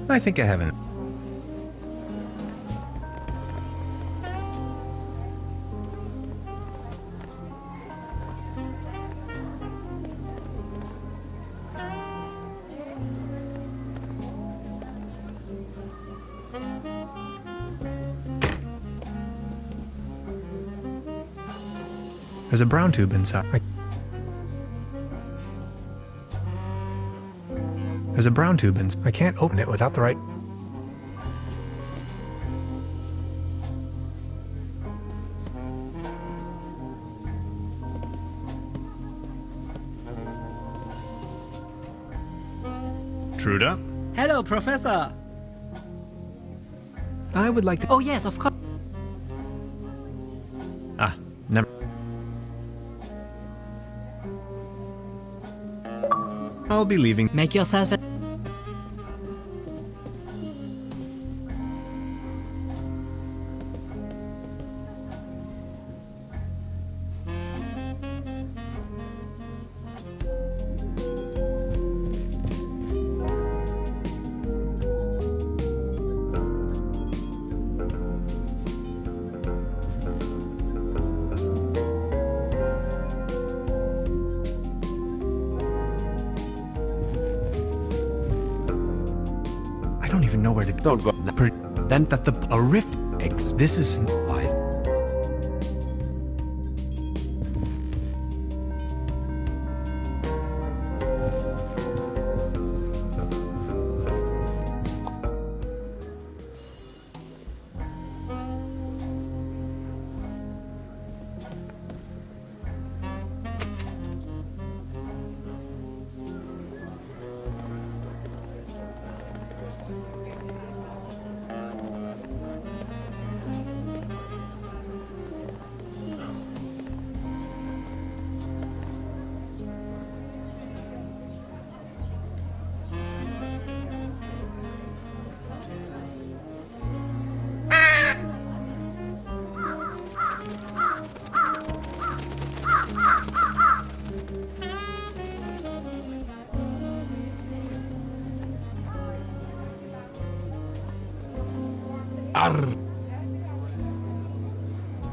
I think I haven't. There's a brown tube inside. There's a brown tube inside. I can't open it without the right... Truda? Hello, Professor. I would like to... Oh, yes, of course. Ah, never... I'll be leaving. Make yourself a... I don't even know where to go. Don't go. Then that a rift. This is...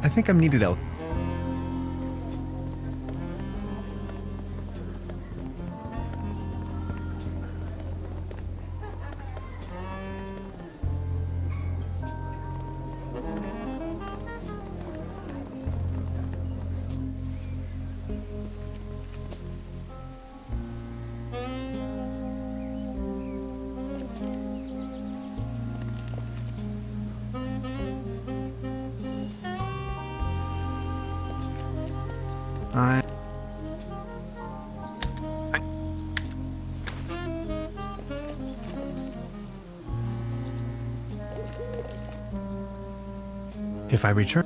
I think I'm needed out. If I return...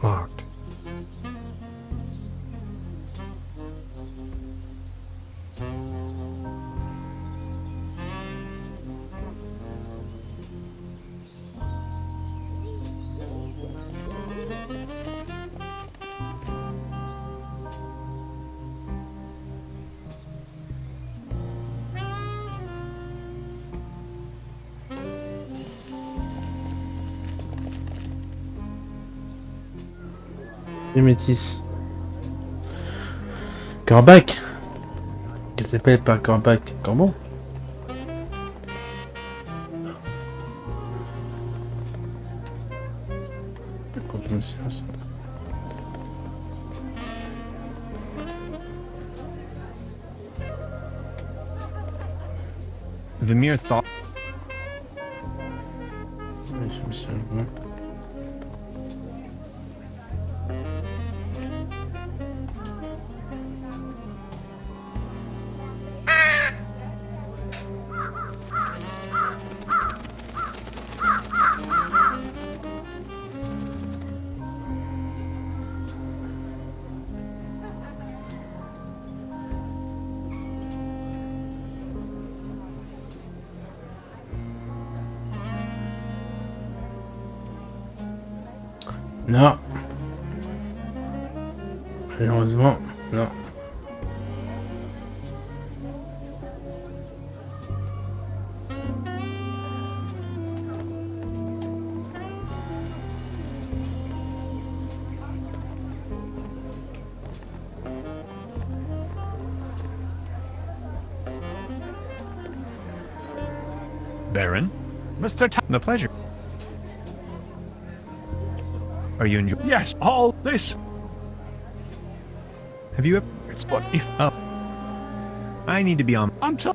Locked. Les métis. Corbac. Qui s'appelle pas Corbac. Corbeau. Quand je me sers ça. The mere thought. Ouais, je me sers bien. Non. Malheureusement, non. Baron, Mr. the pleasure. Are you enjoying? Yes, all this. Have you ever? It's but if Oh. I need to be on. until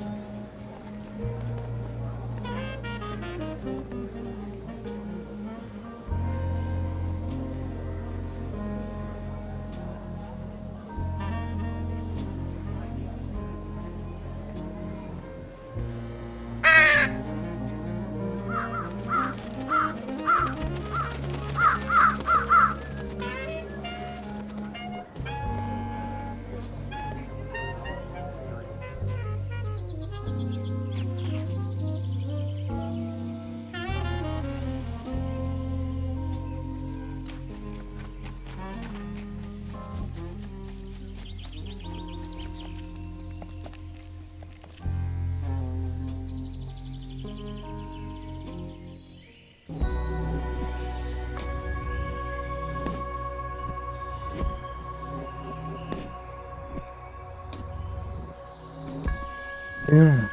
Yeah.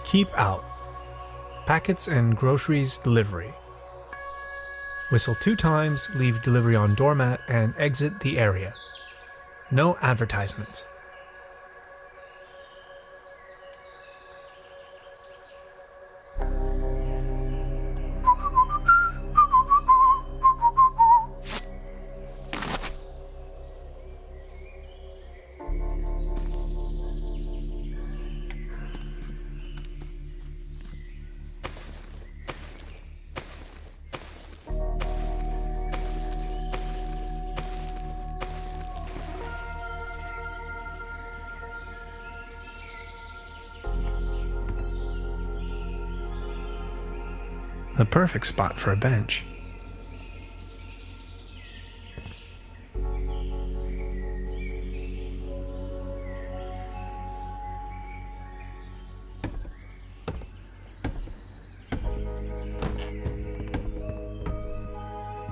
Keep out. Packets and groceries delivery. Whistle 2 times, leave delivery on doormat, and exit the area. No advertisements. The perfect spot for a bench.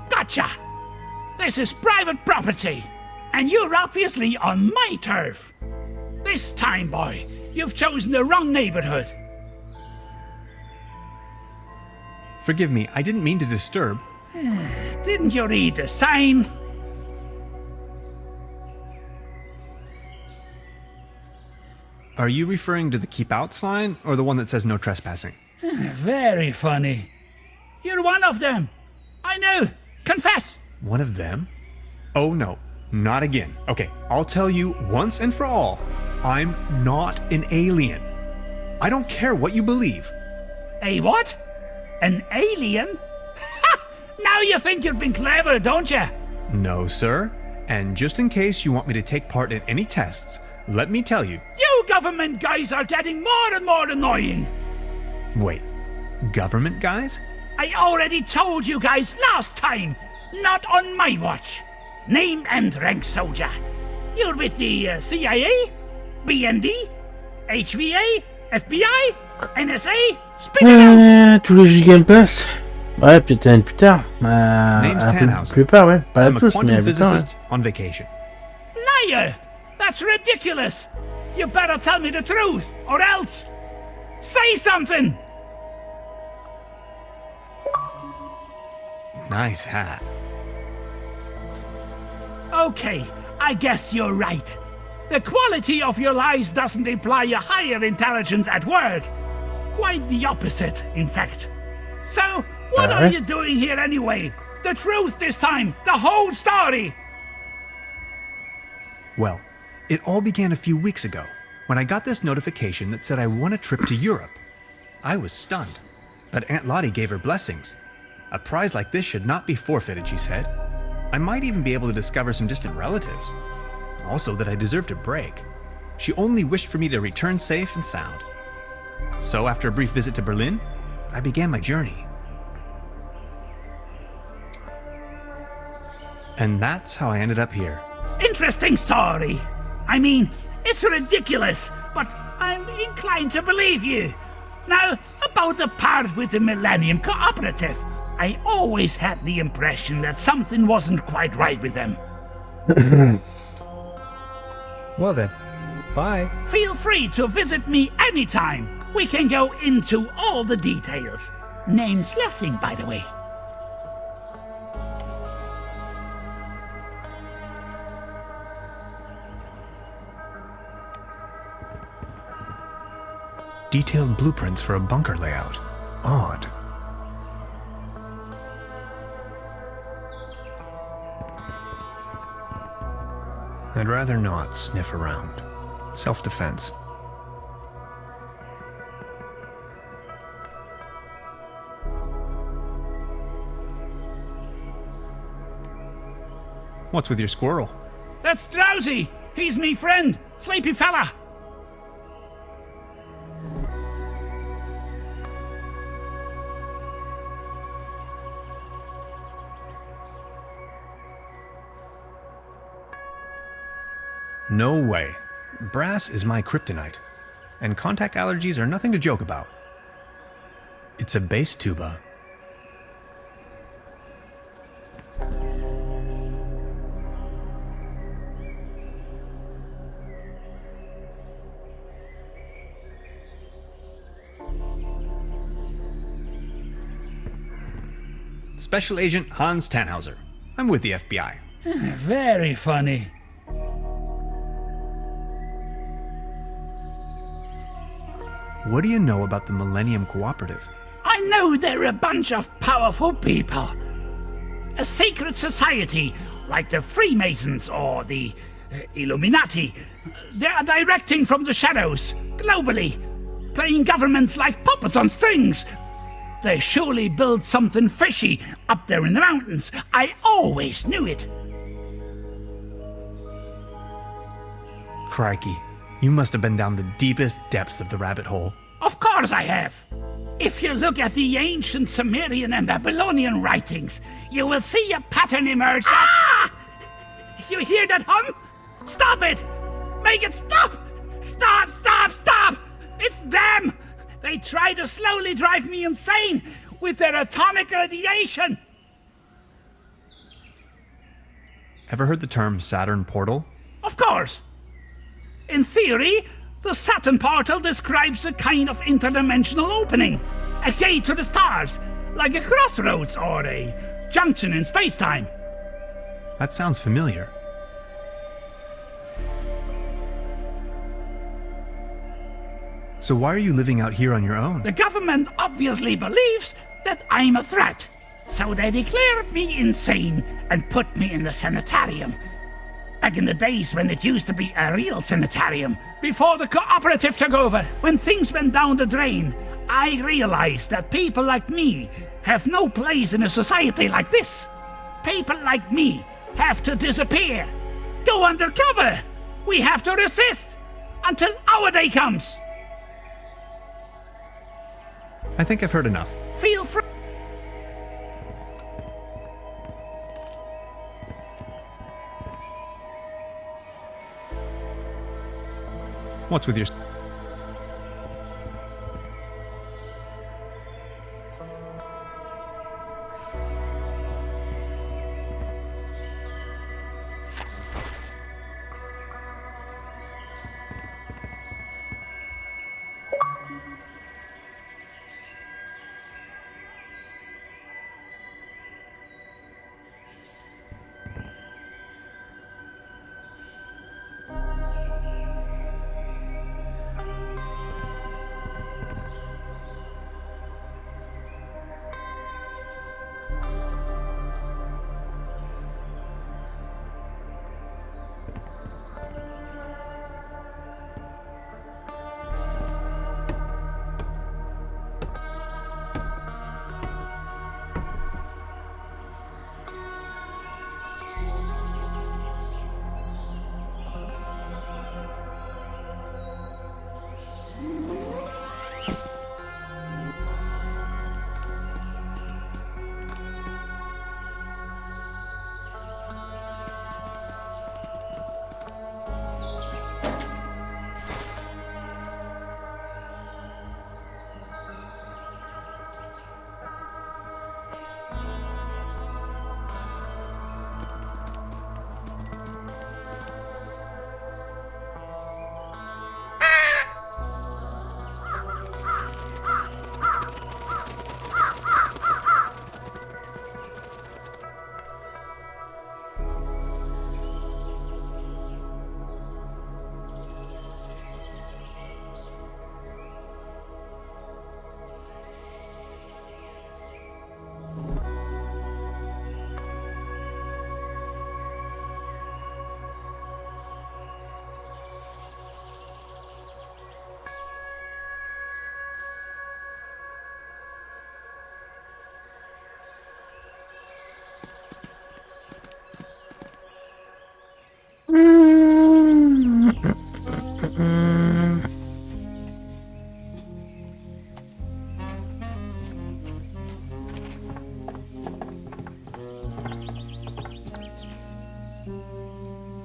Gotcha! This is private property, and you're obviously on my turf. This time, boy, you've chosen the wrong neighborhood. Forgive me, I didn't mean to disturb. Didn't you read the sign? Are you referring to the keep out sign or the one that says no trespassing? Very funny. You're one of them. I know. Confess. One of them? Oh no, not again. Okay, I'll tell you once and for all, I'm not an alien. I don't care what you believe. A what? An alien? Ha! Now you think you've been clever, don't you? No, sir. And just in case you want me to take part in any tests, let me tell you. You government guys are getting more and more annoying. Wait, government guys? I already told you guys last time. Not on my watch. Name and rank, soldier. You're with the CIA? BND? HVA? FBI? NSA? Spit it out! Tous les Game Pass. Ouais, peut-être plus tard. Name's Tannhauser. Plus tard, ouais. Pas I'm a tous, mais quantum plus tard. physicist on vacation. Liar! That's ridiculous! You better tell me the truth, or else... Say something! Nice hat. Okay, I guess you're right. The quality of your lies doesn't imply a higher intelligence at work. Quite the opposite, in fact. So, what are you doing here anyway? The truth this time, the whole story! Well, it all began a few weeks ago, when I got this notification that said I won a trip to Europe. I was stunned, but Aunt Lottie gave her blessings. A prize like this should not be forfeited, she said. I might even be able to discover some distant relatives. Also that I deserved a break. She only wished for me to return safe and sound. So after a brief visit to Berlin, I began my journey. And that's how I ended up here. Interesting story. I mean, it's ridiculous, but I'm inclined to believe you. Now, about the part with the Millennium Cooperative, I always had the impression that something wasn't quite right with them. Well then, bye. Feel free to visit me anytime. We can go into all the details. Name's Lessing, by the way. Detailed blueprints for a bunker layout. Odd. I'd rather not sniff around. Self-defense. What's with your squirrel? That's Drowsy. He's me friend. Sleepy fella. No way. Brass is my kryptonite, and contact allergies are nothing to joke about. It's a bass tuba. Special Agent Hans Tannhauser. I'm with the FBI. Very funny. What do you know about the Millennium Cooperative? I know they're a bunch of powerful people. A secret society, like the Freemasons or the Illuminati. They are directing from the shadows, globally, playing governments like puppets on strings. They surely built something fishy up there in the mountains. I always knew it. Crikey, you must have been down the deepest depths of the rabbit hole. Of course I have. If you look at the ancient Sumerian and Babylonian writings, you will see a pattern emerge. Ah! You hear that hum? Stop it! Make it stop! Stop, stop, stop! It's them! They try to slowly drive me insane with their atomic radiation! Ever heard the term Saturn portal? Of course! In theory, the Saturn portal describes a kind of interdimensional opening, a gate to the stars, like a crossroads or a junction in space-time. That sounds familiar. So why are you living out here on your own? The government obviously believes that I'm a threat, so they declared me insane and put me in the sanitarium. Back in the days when it used to be a real sanitarium, before the cooperative took over, when things went down the drain, I realized that people like me have no place in a society like this. People like me have to disappear, go undercover. We have to resist until our day comes. I think I've heard enough. Feel free. What's with your...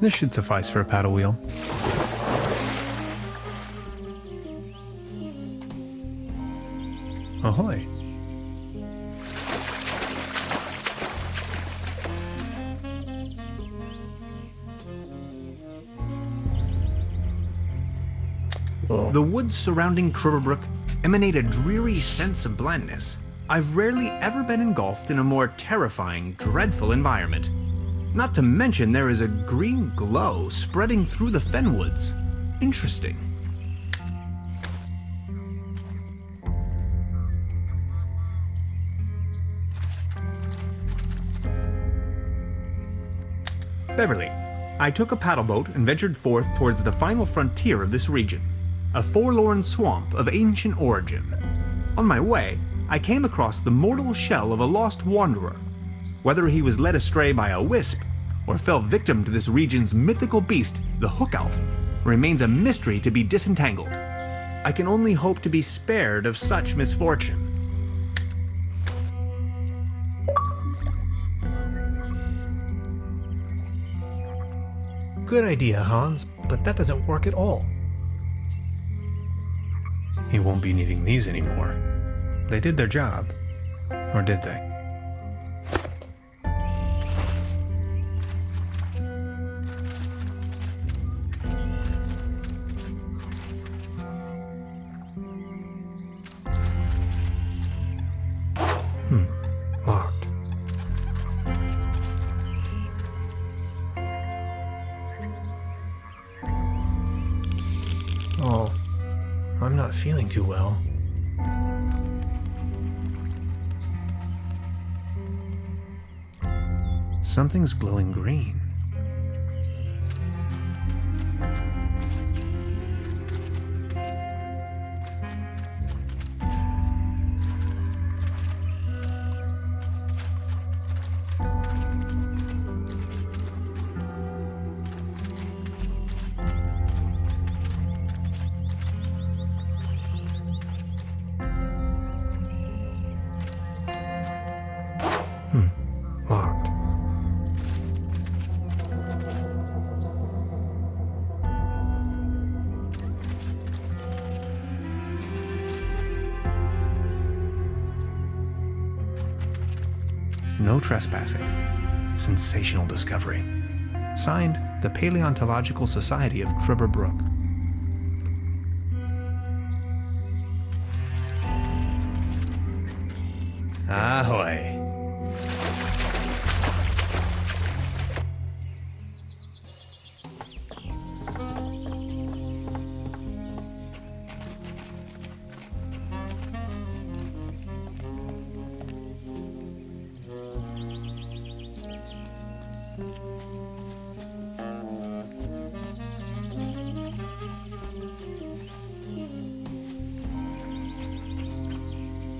This should suffice for a paddle wheel. Ahoy! The woods surrounding Trüberbrook emanate a dreary sense of blandness. I've rarely ever been engulfed in a more terrifying, dreadful environment. Not to mention there is a green glow spreading through the fenwoods. Interesting. Beverly, I took a paddle boat and ventured forth towards the final frontier of this region, a forlorn swamp of ancient origin. On my way, I came across the mortal shell of a lost wanderer. Whether he was led astray by a wisp or fell victim to this region's mythical beast, the Hook Elf, remains a mystery to be disentangled. I can only hope to be spared of such misfortune. Good idea, Hans, but that doesn't work at all. He won't be needing these anymore. They did their job. Or did they? Locked. Oh, I'm not feeling too well. Something's glowing green. Locked. No trespassing. Sensational discovery. Signed, the Paleontological Society of Trüberbrook. Ahoy!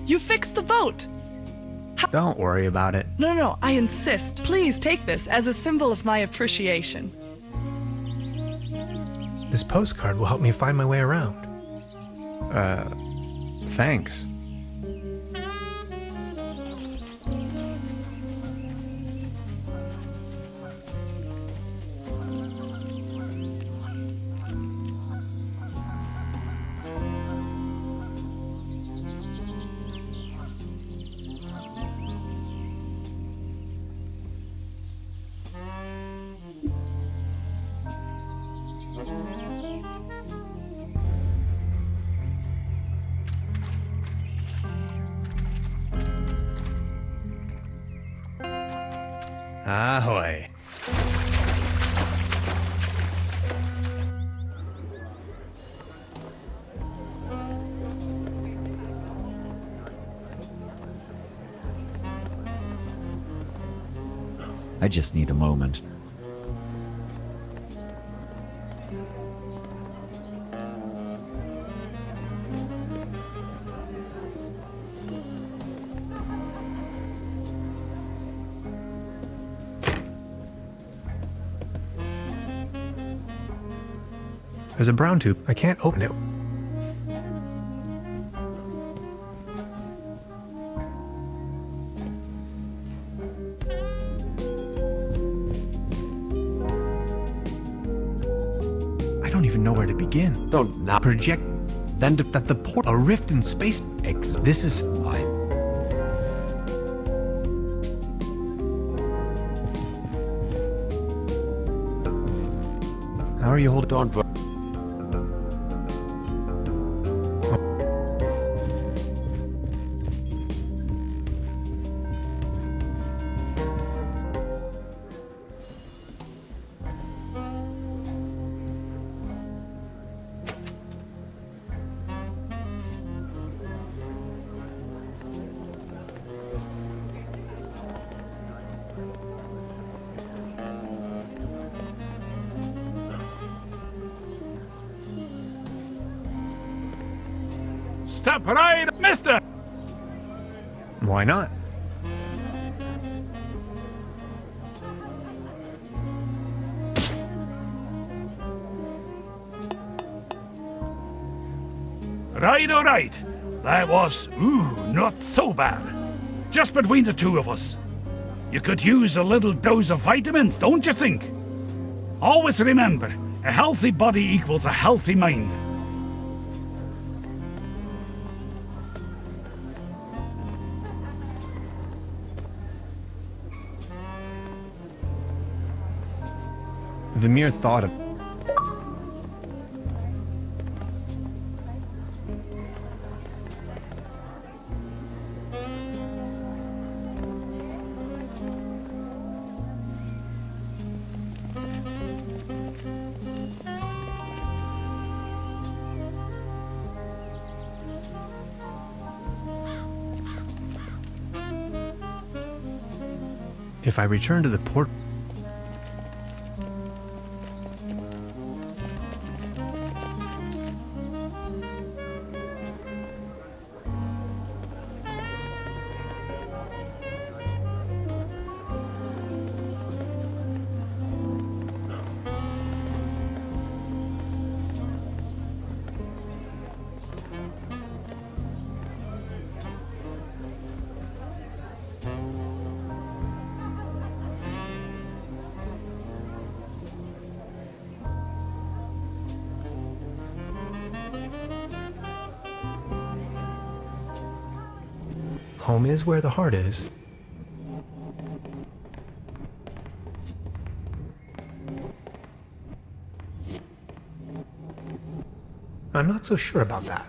You fixed the boat! Don't worry about it. No, I insist. Please take this as a symbol of my appreciation. This postcard will help me find my way around. Thanks. Ahoy. I just need a moment. There's a brown tube. I can't open it. I don't even know where to begin. Don't now Project then that the port, a rift in space. This is How are you holding on for? Step right, mister! Why not? Right, all right. That was, not so bad. Just between the two of us. You could use a little dose of vitamins, don't you think? Always remember, a healthy body equals a healthy mind. The mere thought of if I return to the port. Home is where the heart is. I'm not so sure about that.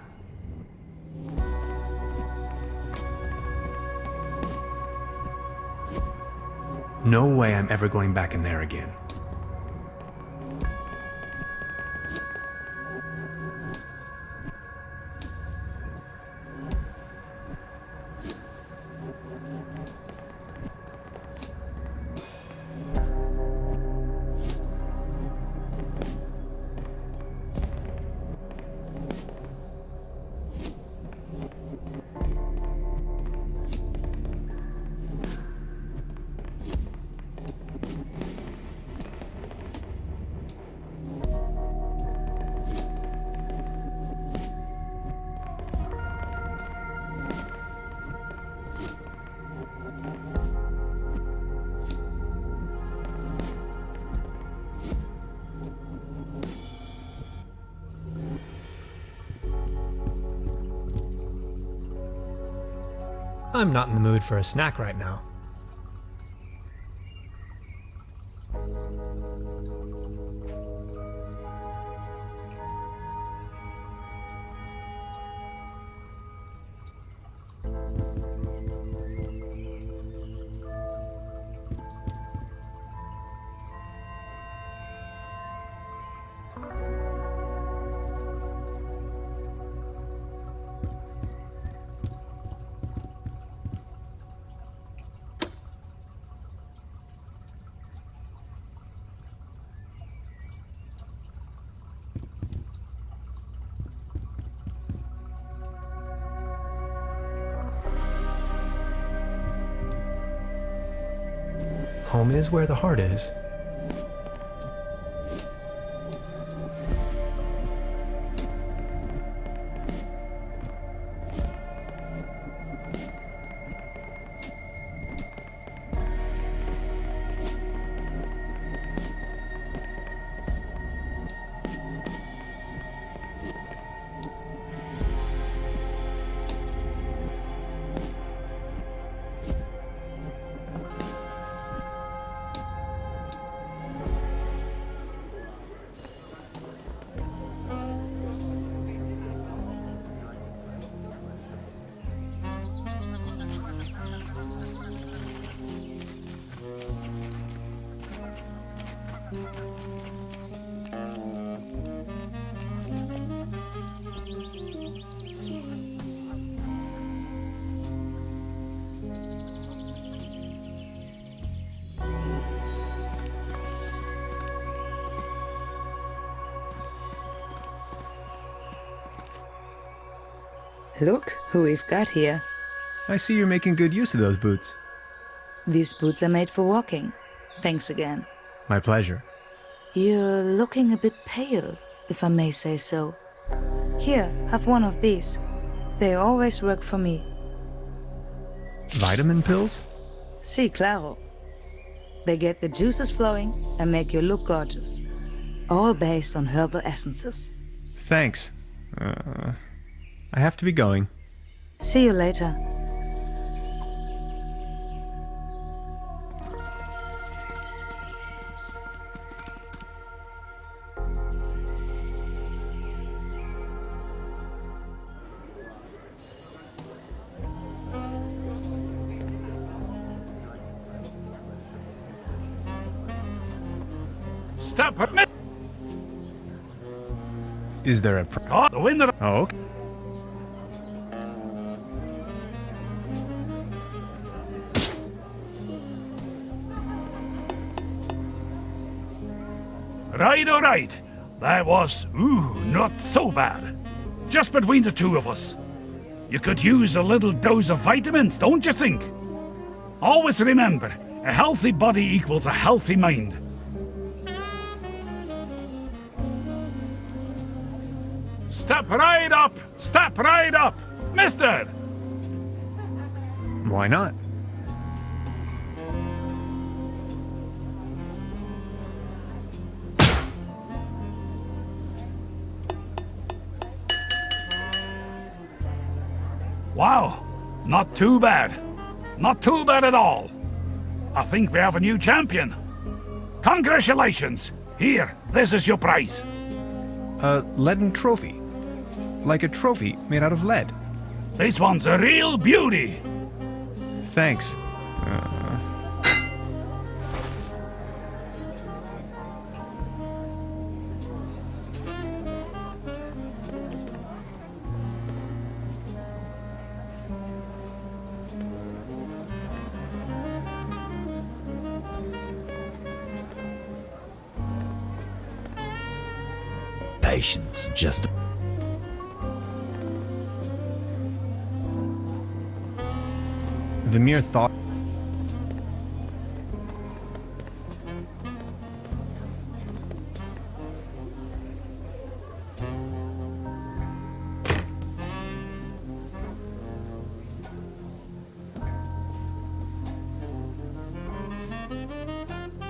No way I'm ever going back in there again. I'm not in the mood for a snack right now. Home is where the heart is. Look who we've got here. I see you're making good use of those boots. These boots are made for walking. Thanks again. My pleasure. You're looking a bit pale, if I may say so. Here, have one of these. They always work for me. Vitamin pills? Si, claro. They get the juices flowing and make you look gorgeous. All based on herbal essences. Thanks. I have to be going. See you later. Stop it! Is there a the winner. Oh, okay. Right, all right. That was, not so bad. Just between the two of us. You could use a little dose of vitamins, don't you think? Always remember, a healthy body equals a healthy mind. Step right up! Step right up! Mister! Why not? Wow, not too bad. Not too bad at all. I think we have a new champion. Congratulations. Here, this is your prize. A leaden trophy. like a trophy made out of lead. This one's a real beauty. Thanks. Patience, just... The mere thought...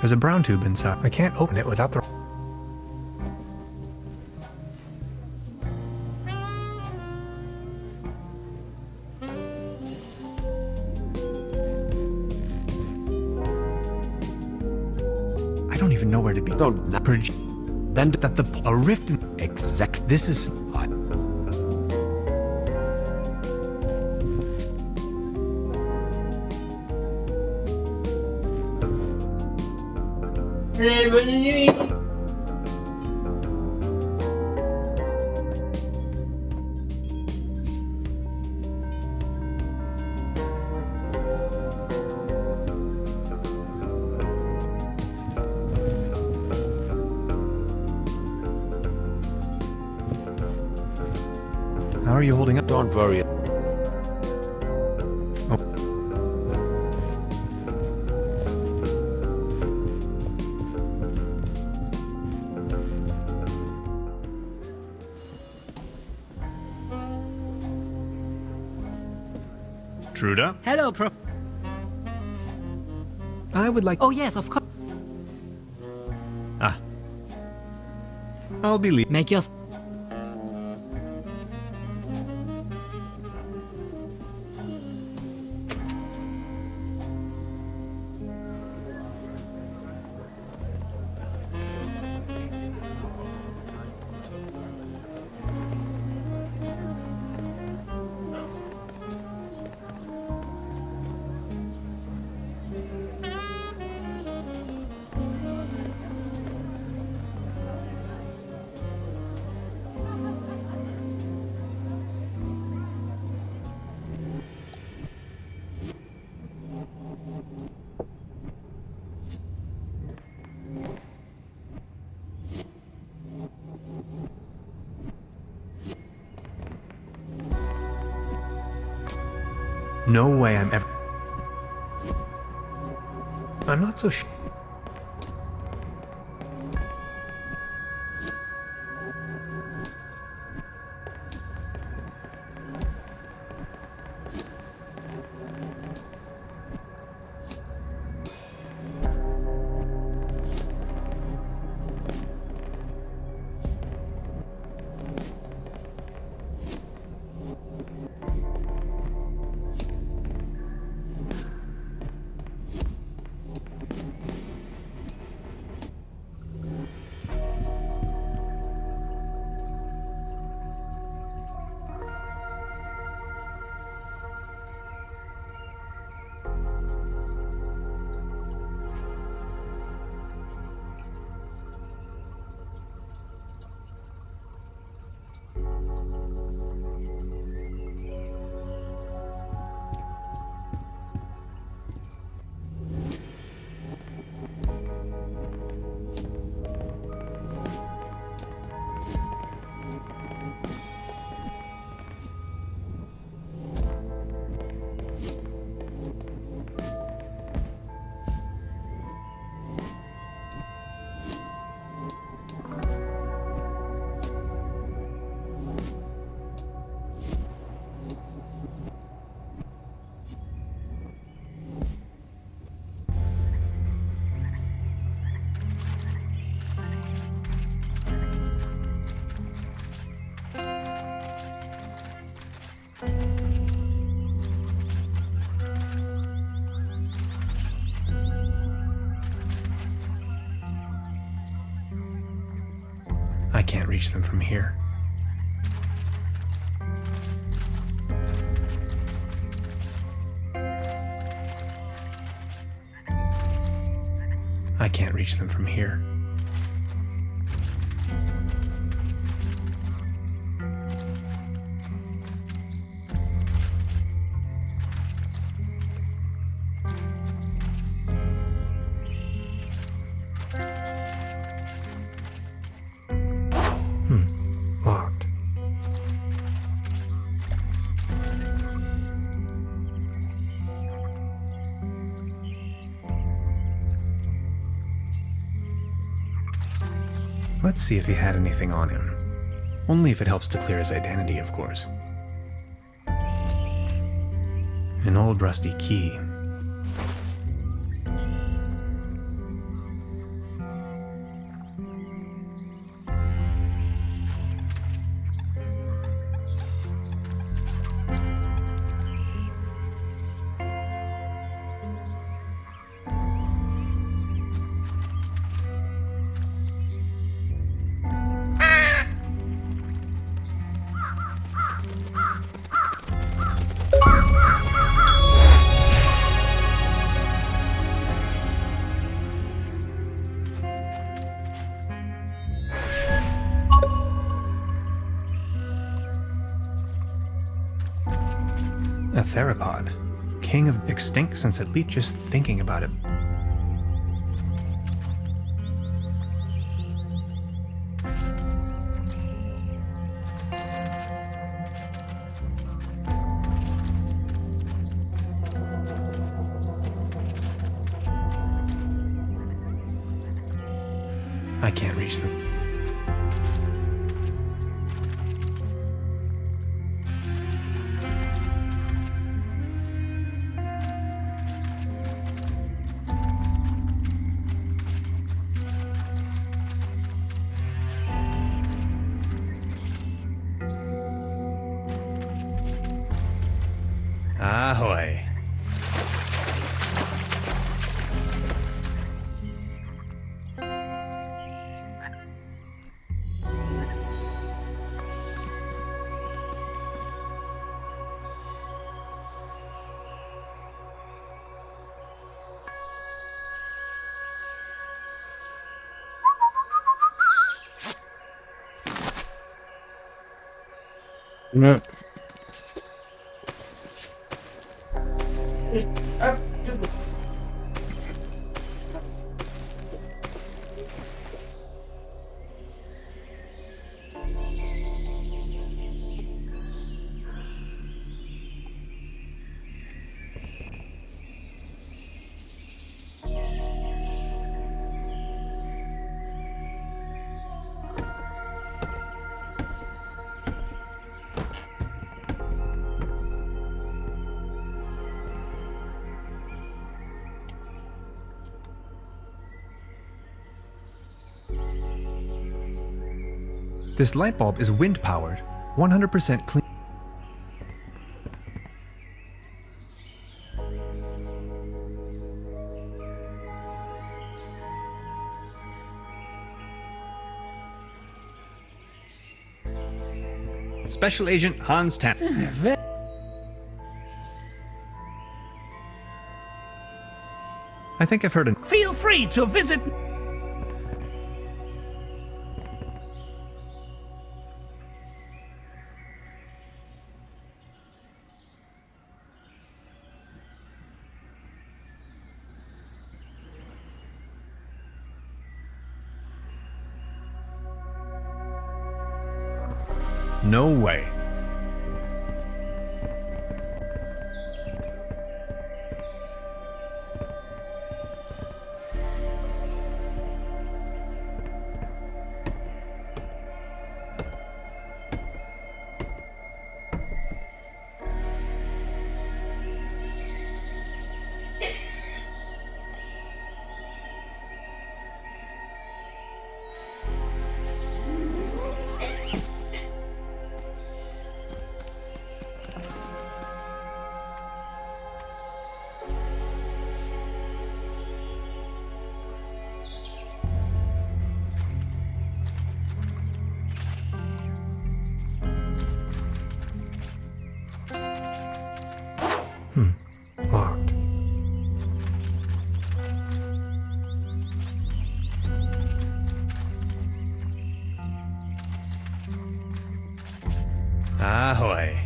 There's a brown tube inside. I can't open it without the... I don't even know where to be. Don't... Then that a rift in... Exact. This is... Bonne nuit. How are you holding up? Don't worry. Truda? Hello, I would like... Oh, yes, of course. Ah. I'll be leaving. Make your... No way I'm ever... I'm not so sure. I can't reach them from here. I can't reach them from here. Locked. Let's see if he had anything on him. Only if it helps to clear his identity, of course. An old rusty key. A theropod. King of extinct since at least just thinking about it. I can't reach them. Ahoy. Ouais. This light bulb is wind-powered, 100% clean. Special Agent Hans Tan. I think I've heard an... Feel free to visit. No way. Ahoy.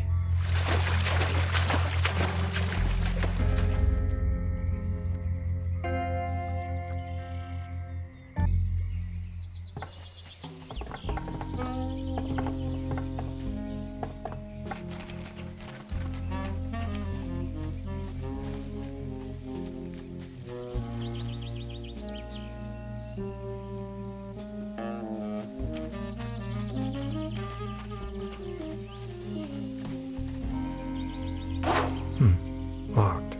Locked.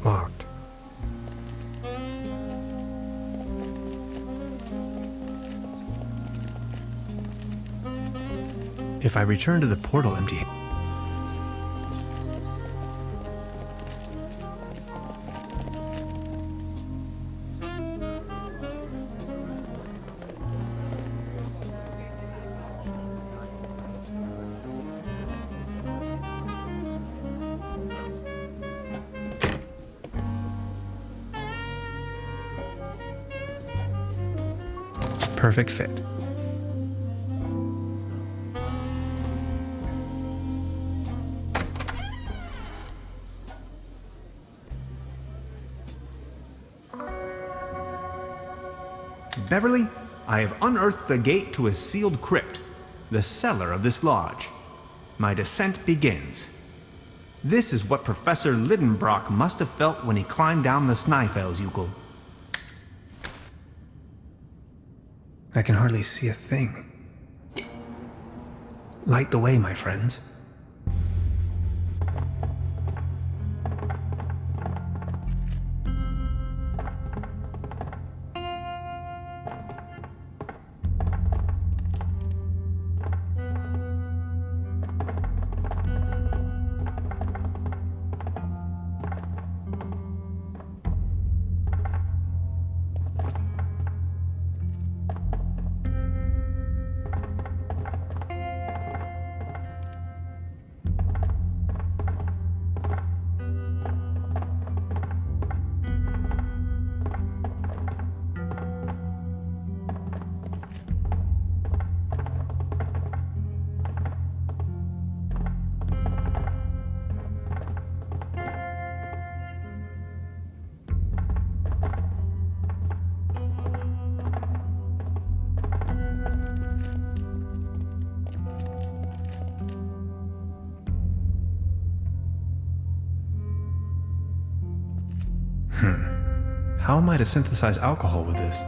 Locked. If I return to the portal empty... Perfect fit. Beverly, I have unearthed the gate to a sealed crypt, the cellar of this lodge. My descent begins. This is what Professor Trüberbrook must have felt when he climbed down the Snæfellsjökull. I can hardly see a thing. Light the way, my friends. How am I to synthesize alcohol with this?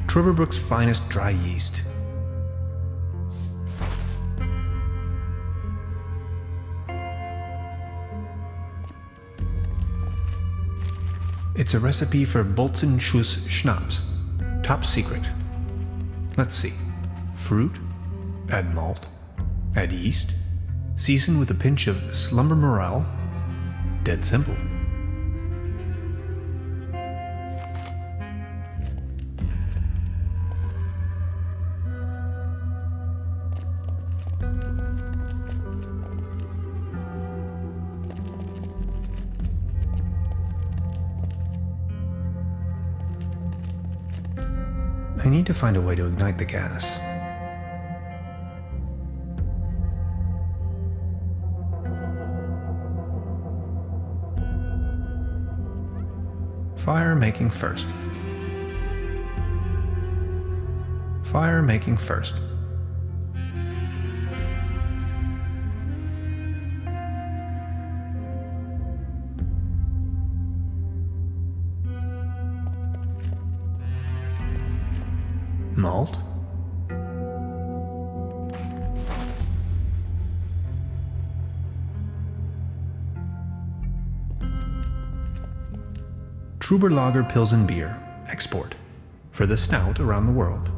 Trüberbrook's finest dry yeast. It's a recipe for Bolzenschuss schnapps. Top secret. Let's see. Fruit, add malt, add yeast, season with a pinch of slumber morale. Dead simple. I need to find a way to ignite the gas. Fire making first. Fire making first. malt? Trüber Lager Pilsen beer, export, for the stout around the world.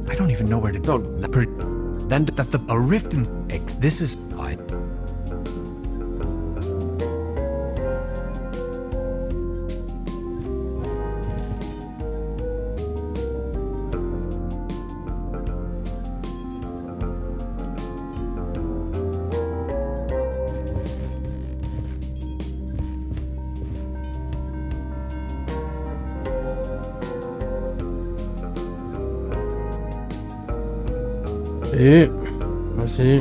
I don't even know where to go. Then a rift in X. This is Et merci.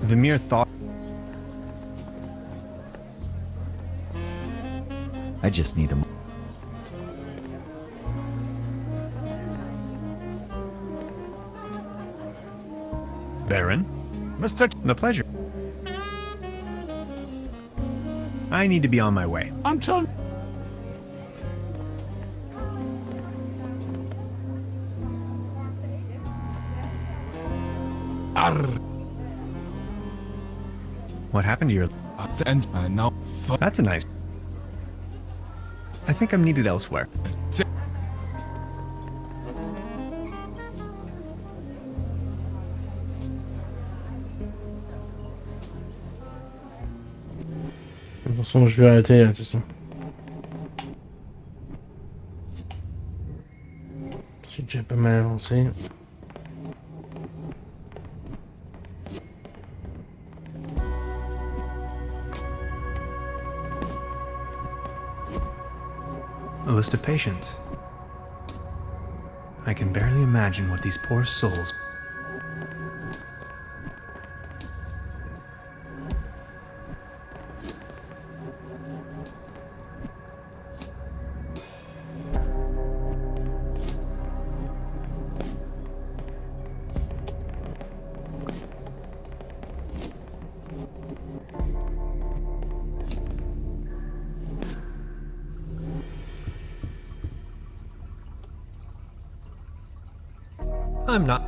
The mere thought. I just need a Baron? Mr. The pleasure. I need to be on my way. Until... What happened to your... And now... That's a nice... I think I'm needed elsewhere. De toute façon, je vais arrêter là, tout ça. J'ai déjà pas mal avancé. A list of patients. I can barely imagine what these poor souls... I'm not...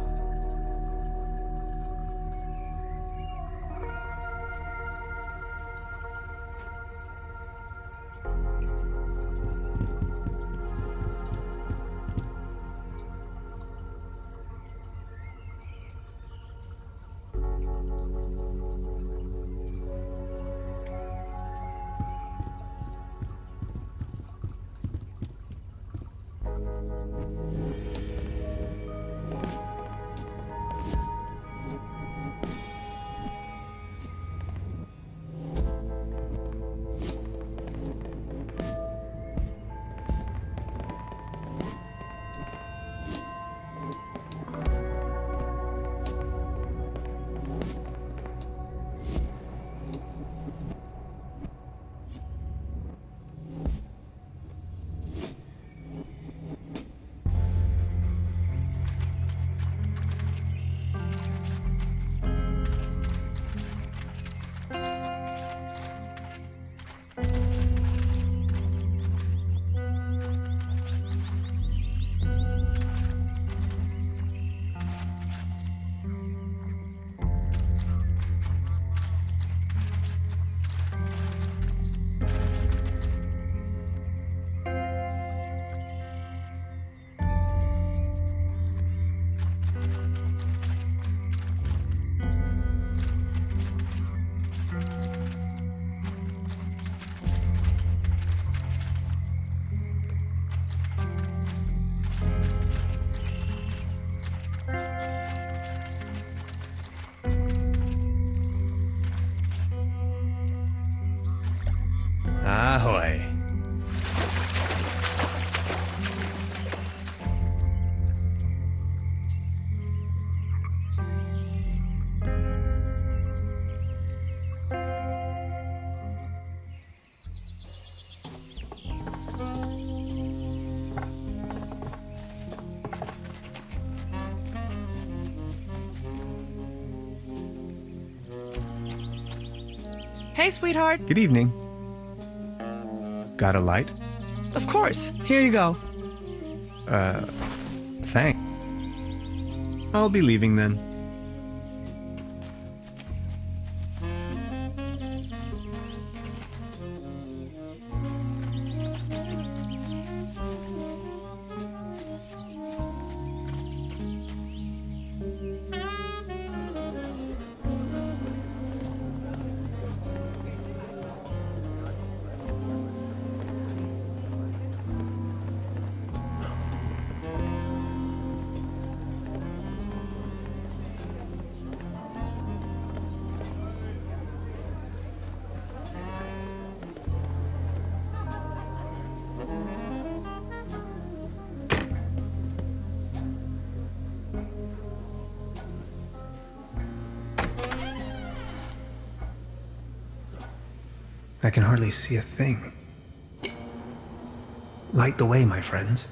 Ahoy. Hey, sweetheart. Good evening. Got a light? Of course. Here you go. Thanks. I'll be leaving then. I can hardly see a thing. Light the way, my friends.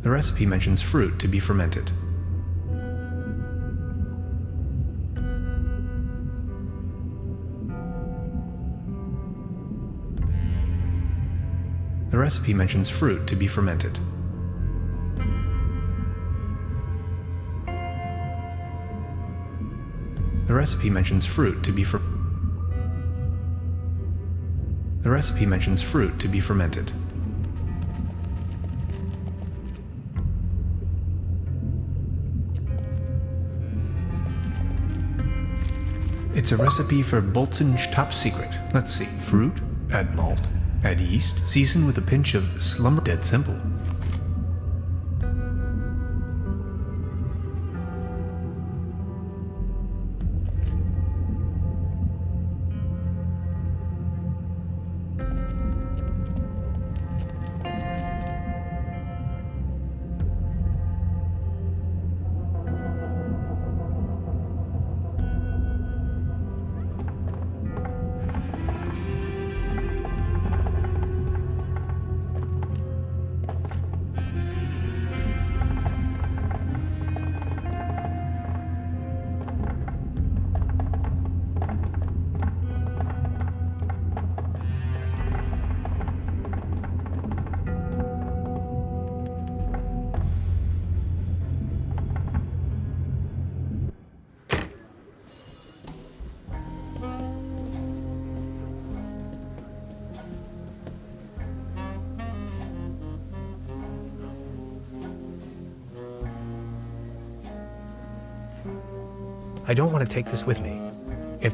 The recipe mentions fruit to be fermented. The recipe mentions fruit to be fermented. The recipe mentions fruit to be The recipe mentions fruit to be fermented. It's a recipe for Bolton's top secret. Let's see. Fruit, add malt, add yeast, season with a pinch of slumber. Dead simple. I don't want to take this with me. If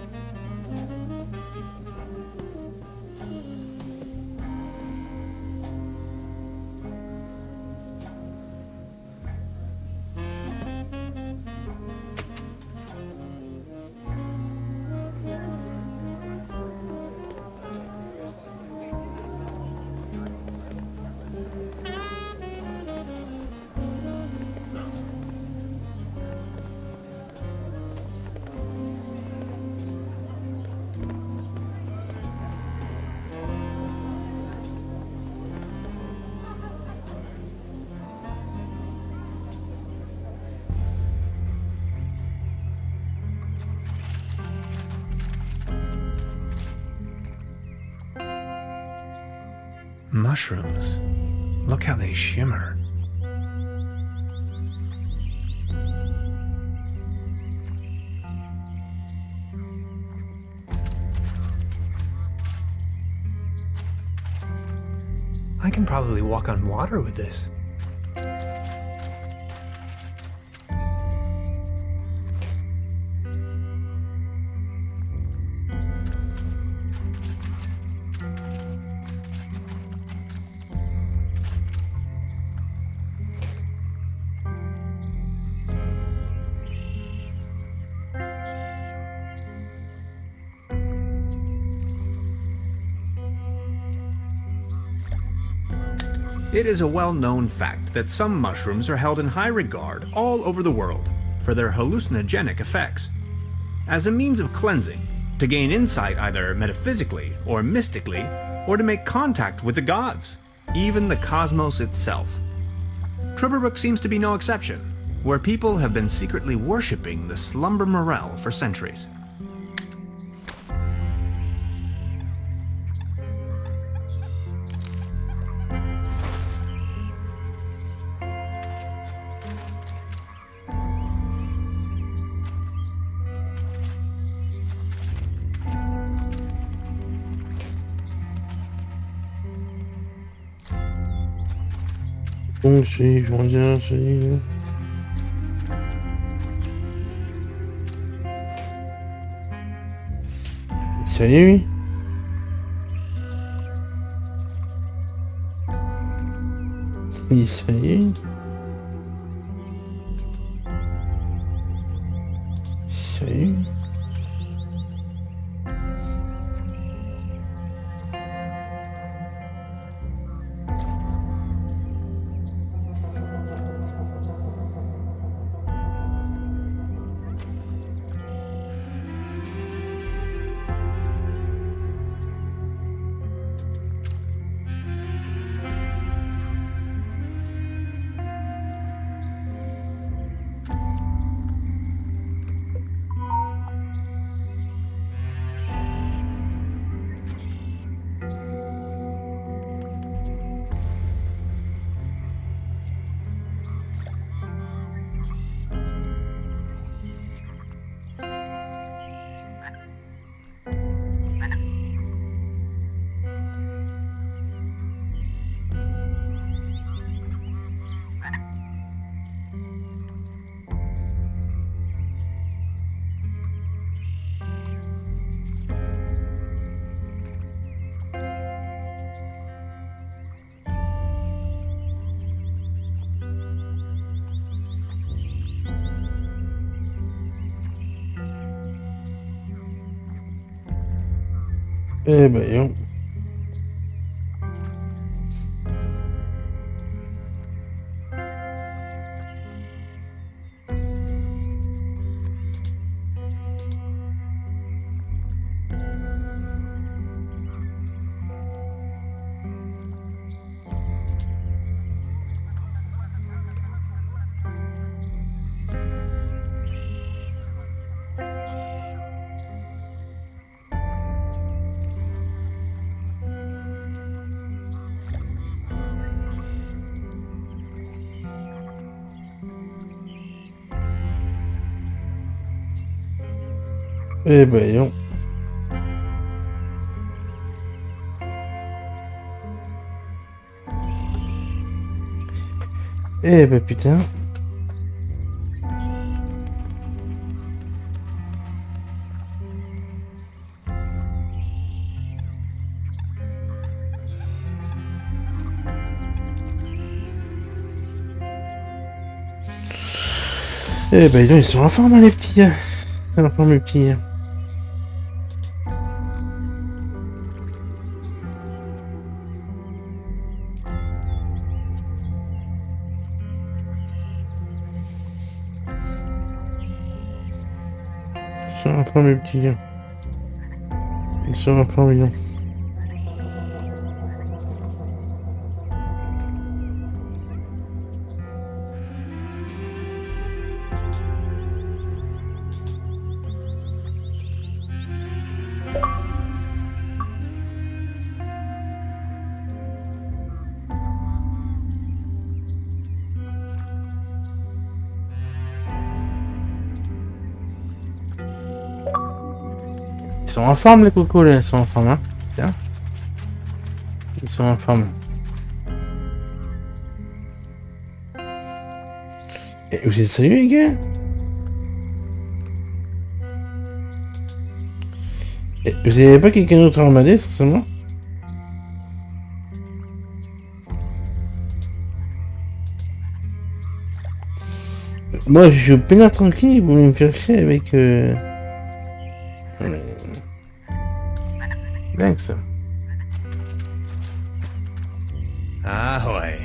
Mushrooms. Look how they shimmer. I can probably walk on water with this. It is a well-known fact that some mushrooms are held in high regard all over the world for their hallucinogenic effects. As a means of cleansing, to gain insight either metaphysically or mystically, or to make contact with the gods, even the cosmos itself. Trüberbrook seems to be no exception, where people have been secretly worshipping the slumber morel for centuries. Donc, on dirait, Salut, lui. Il salut. Salut. Eh ben, yo. Eh ben, yo. Eh ben, putain. Eh ben, ils sont en forme, hein, les petits. Ils sont en forme, les petits. Ils sont en forme, les petits. Ils sont en forme, les petits. sont en forme les cocos là, ils sont en forme hein. Tiens. Ils sont en forme. Et vous êtes sérieux les gars? Et vous avez pas quelqu'un d'autre à ramader seulement? Moi je suis peine tranquille, vous me faire chier avec Dingue ça. Ahoy.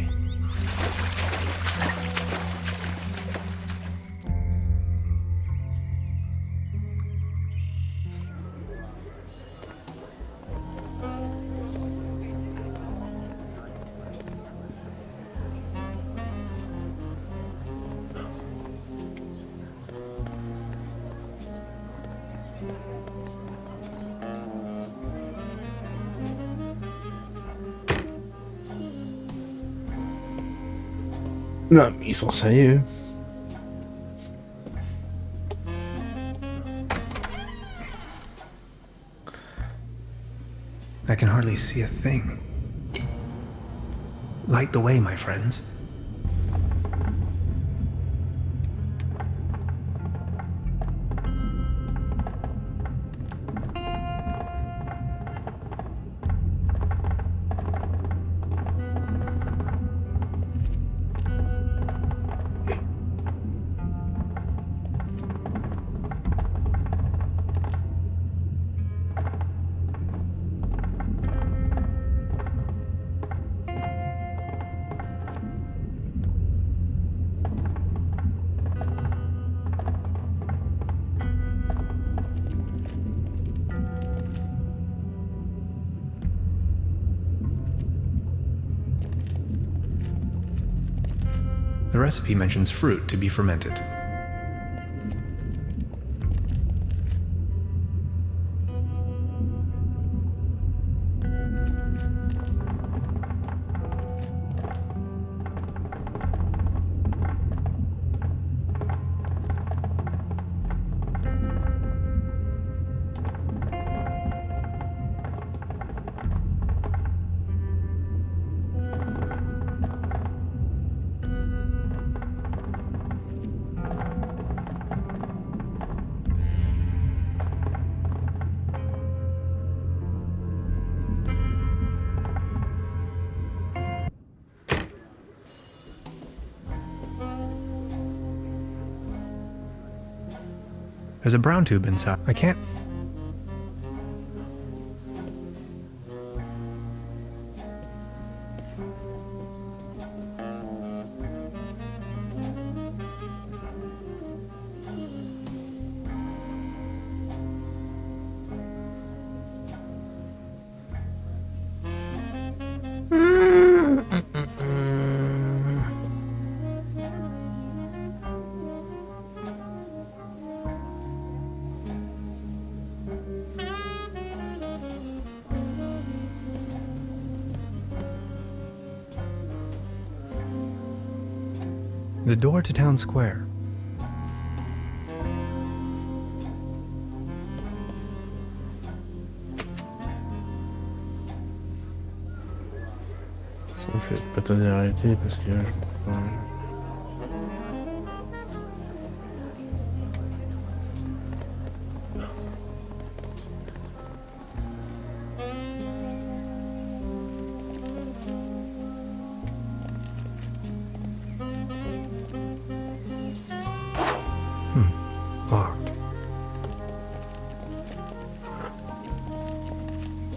Non, mais ils sont sérieux. I can hardly see a thing. Light the way, my friends. The recipe mentions fruit to be fermented. There's a brown tube inside. I can't... The door to town square. Ça me fait pas tant d'arrêter parce que je comprends. Locked.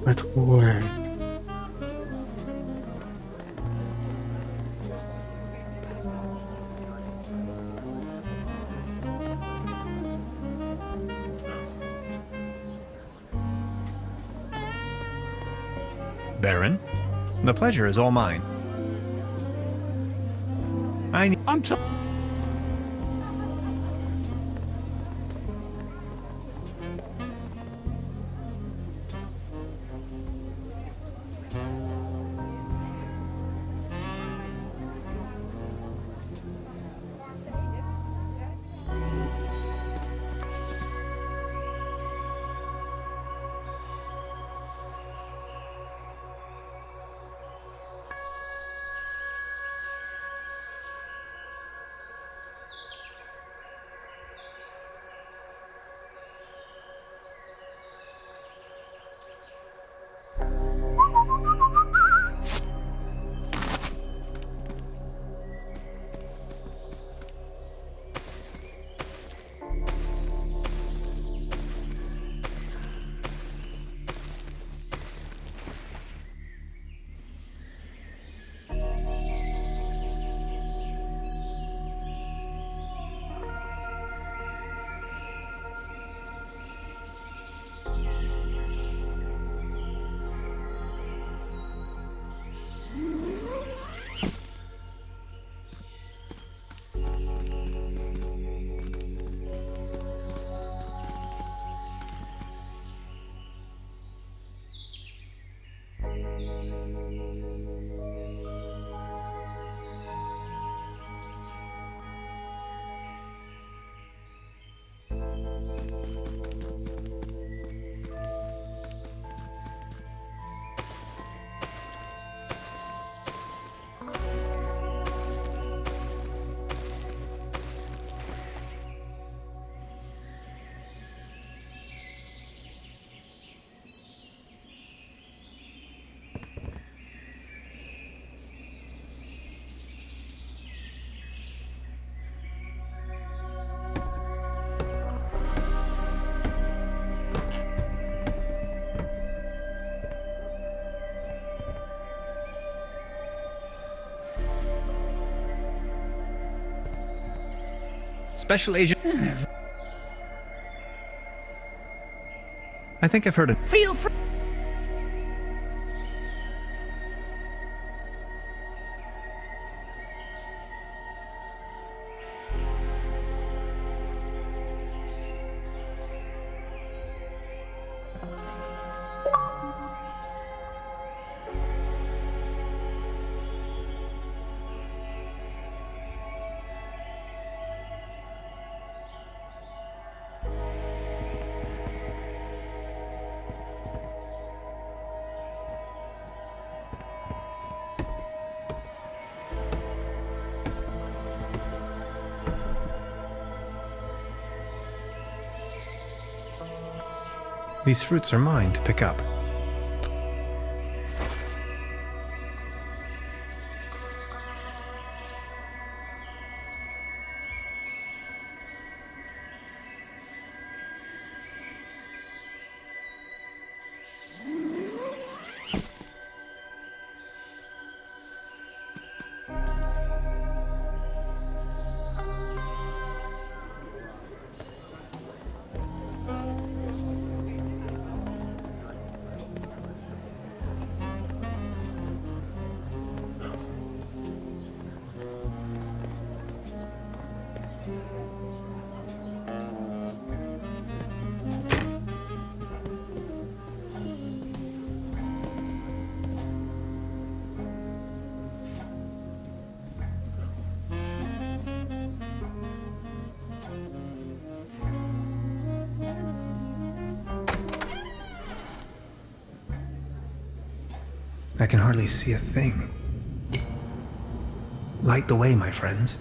Pas trop ouais. Baron, the pleasure is all mine. I'm Special Agent... I think I've heard it. Feel free. These fruits are mine to pick up. I can hardly see a thing. Light the way, my friends.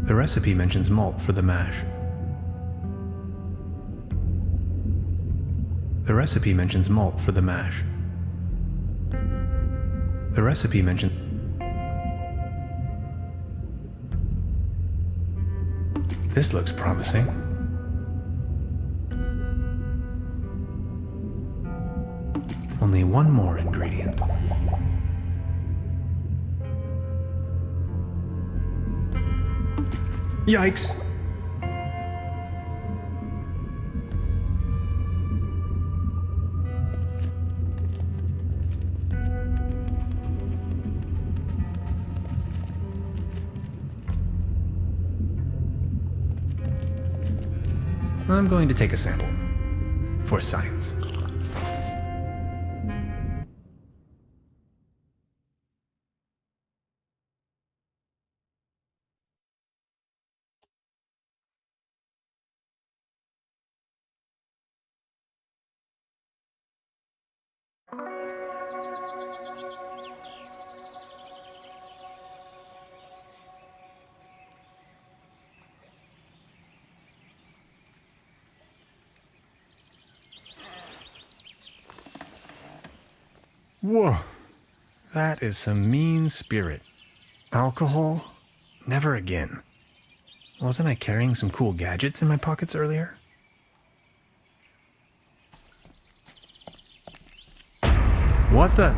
The recipe mentions malt for the mash. The recipe mentions malt for the mash. The recipe mentions... This looks promising. Only one more ingredient. Yikes! I'm going to take a sample. For science. Whoa, that is some mean spirit. Alcohol? Never again. Wasn't I carrying some cool gadgets in my pockets earlier? What the?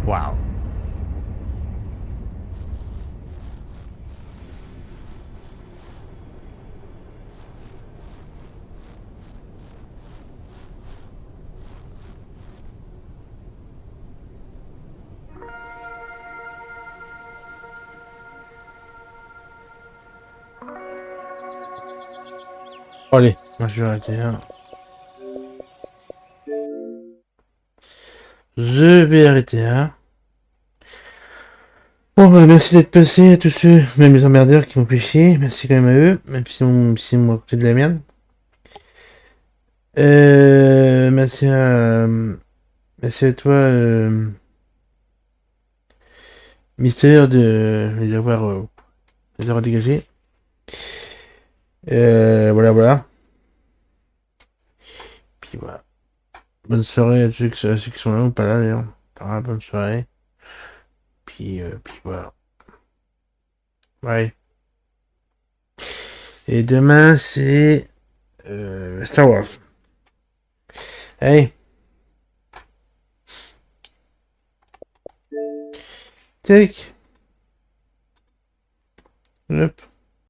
Wow. Allez, moi je vais arrêter là. je vais arrêter là. Bon, bah, merci d'être passé à tous ceux, même les emmerdeurs qui m'ont fait chier. Merci quand même à eux, même si m'ont coûté de la merde. Merci à toi, Mister, de les avoir dégagés. Voilà. Puis voilà. Bonne soirée à ceux qui sont là ou pas là d'ailleurs. Bonne soirée. Puis voilà. Ouais. Et demain c'est Star Wars. Hey. Tac. Hop.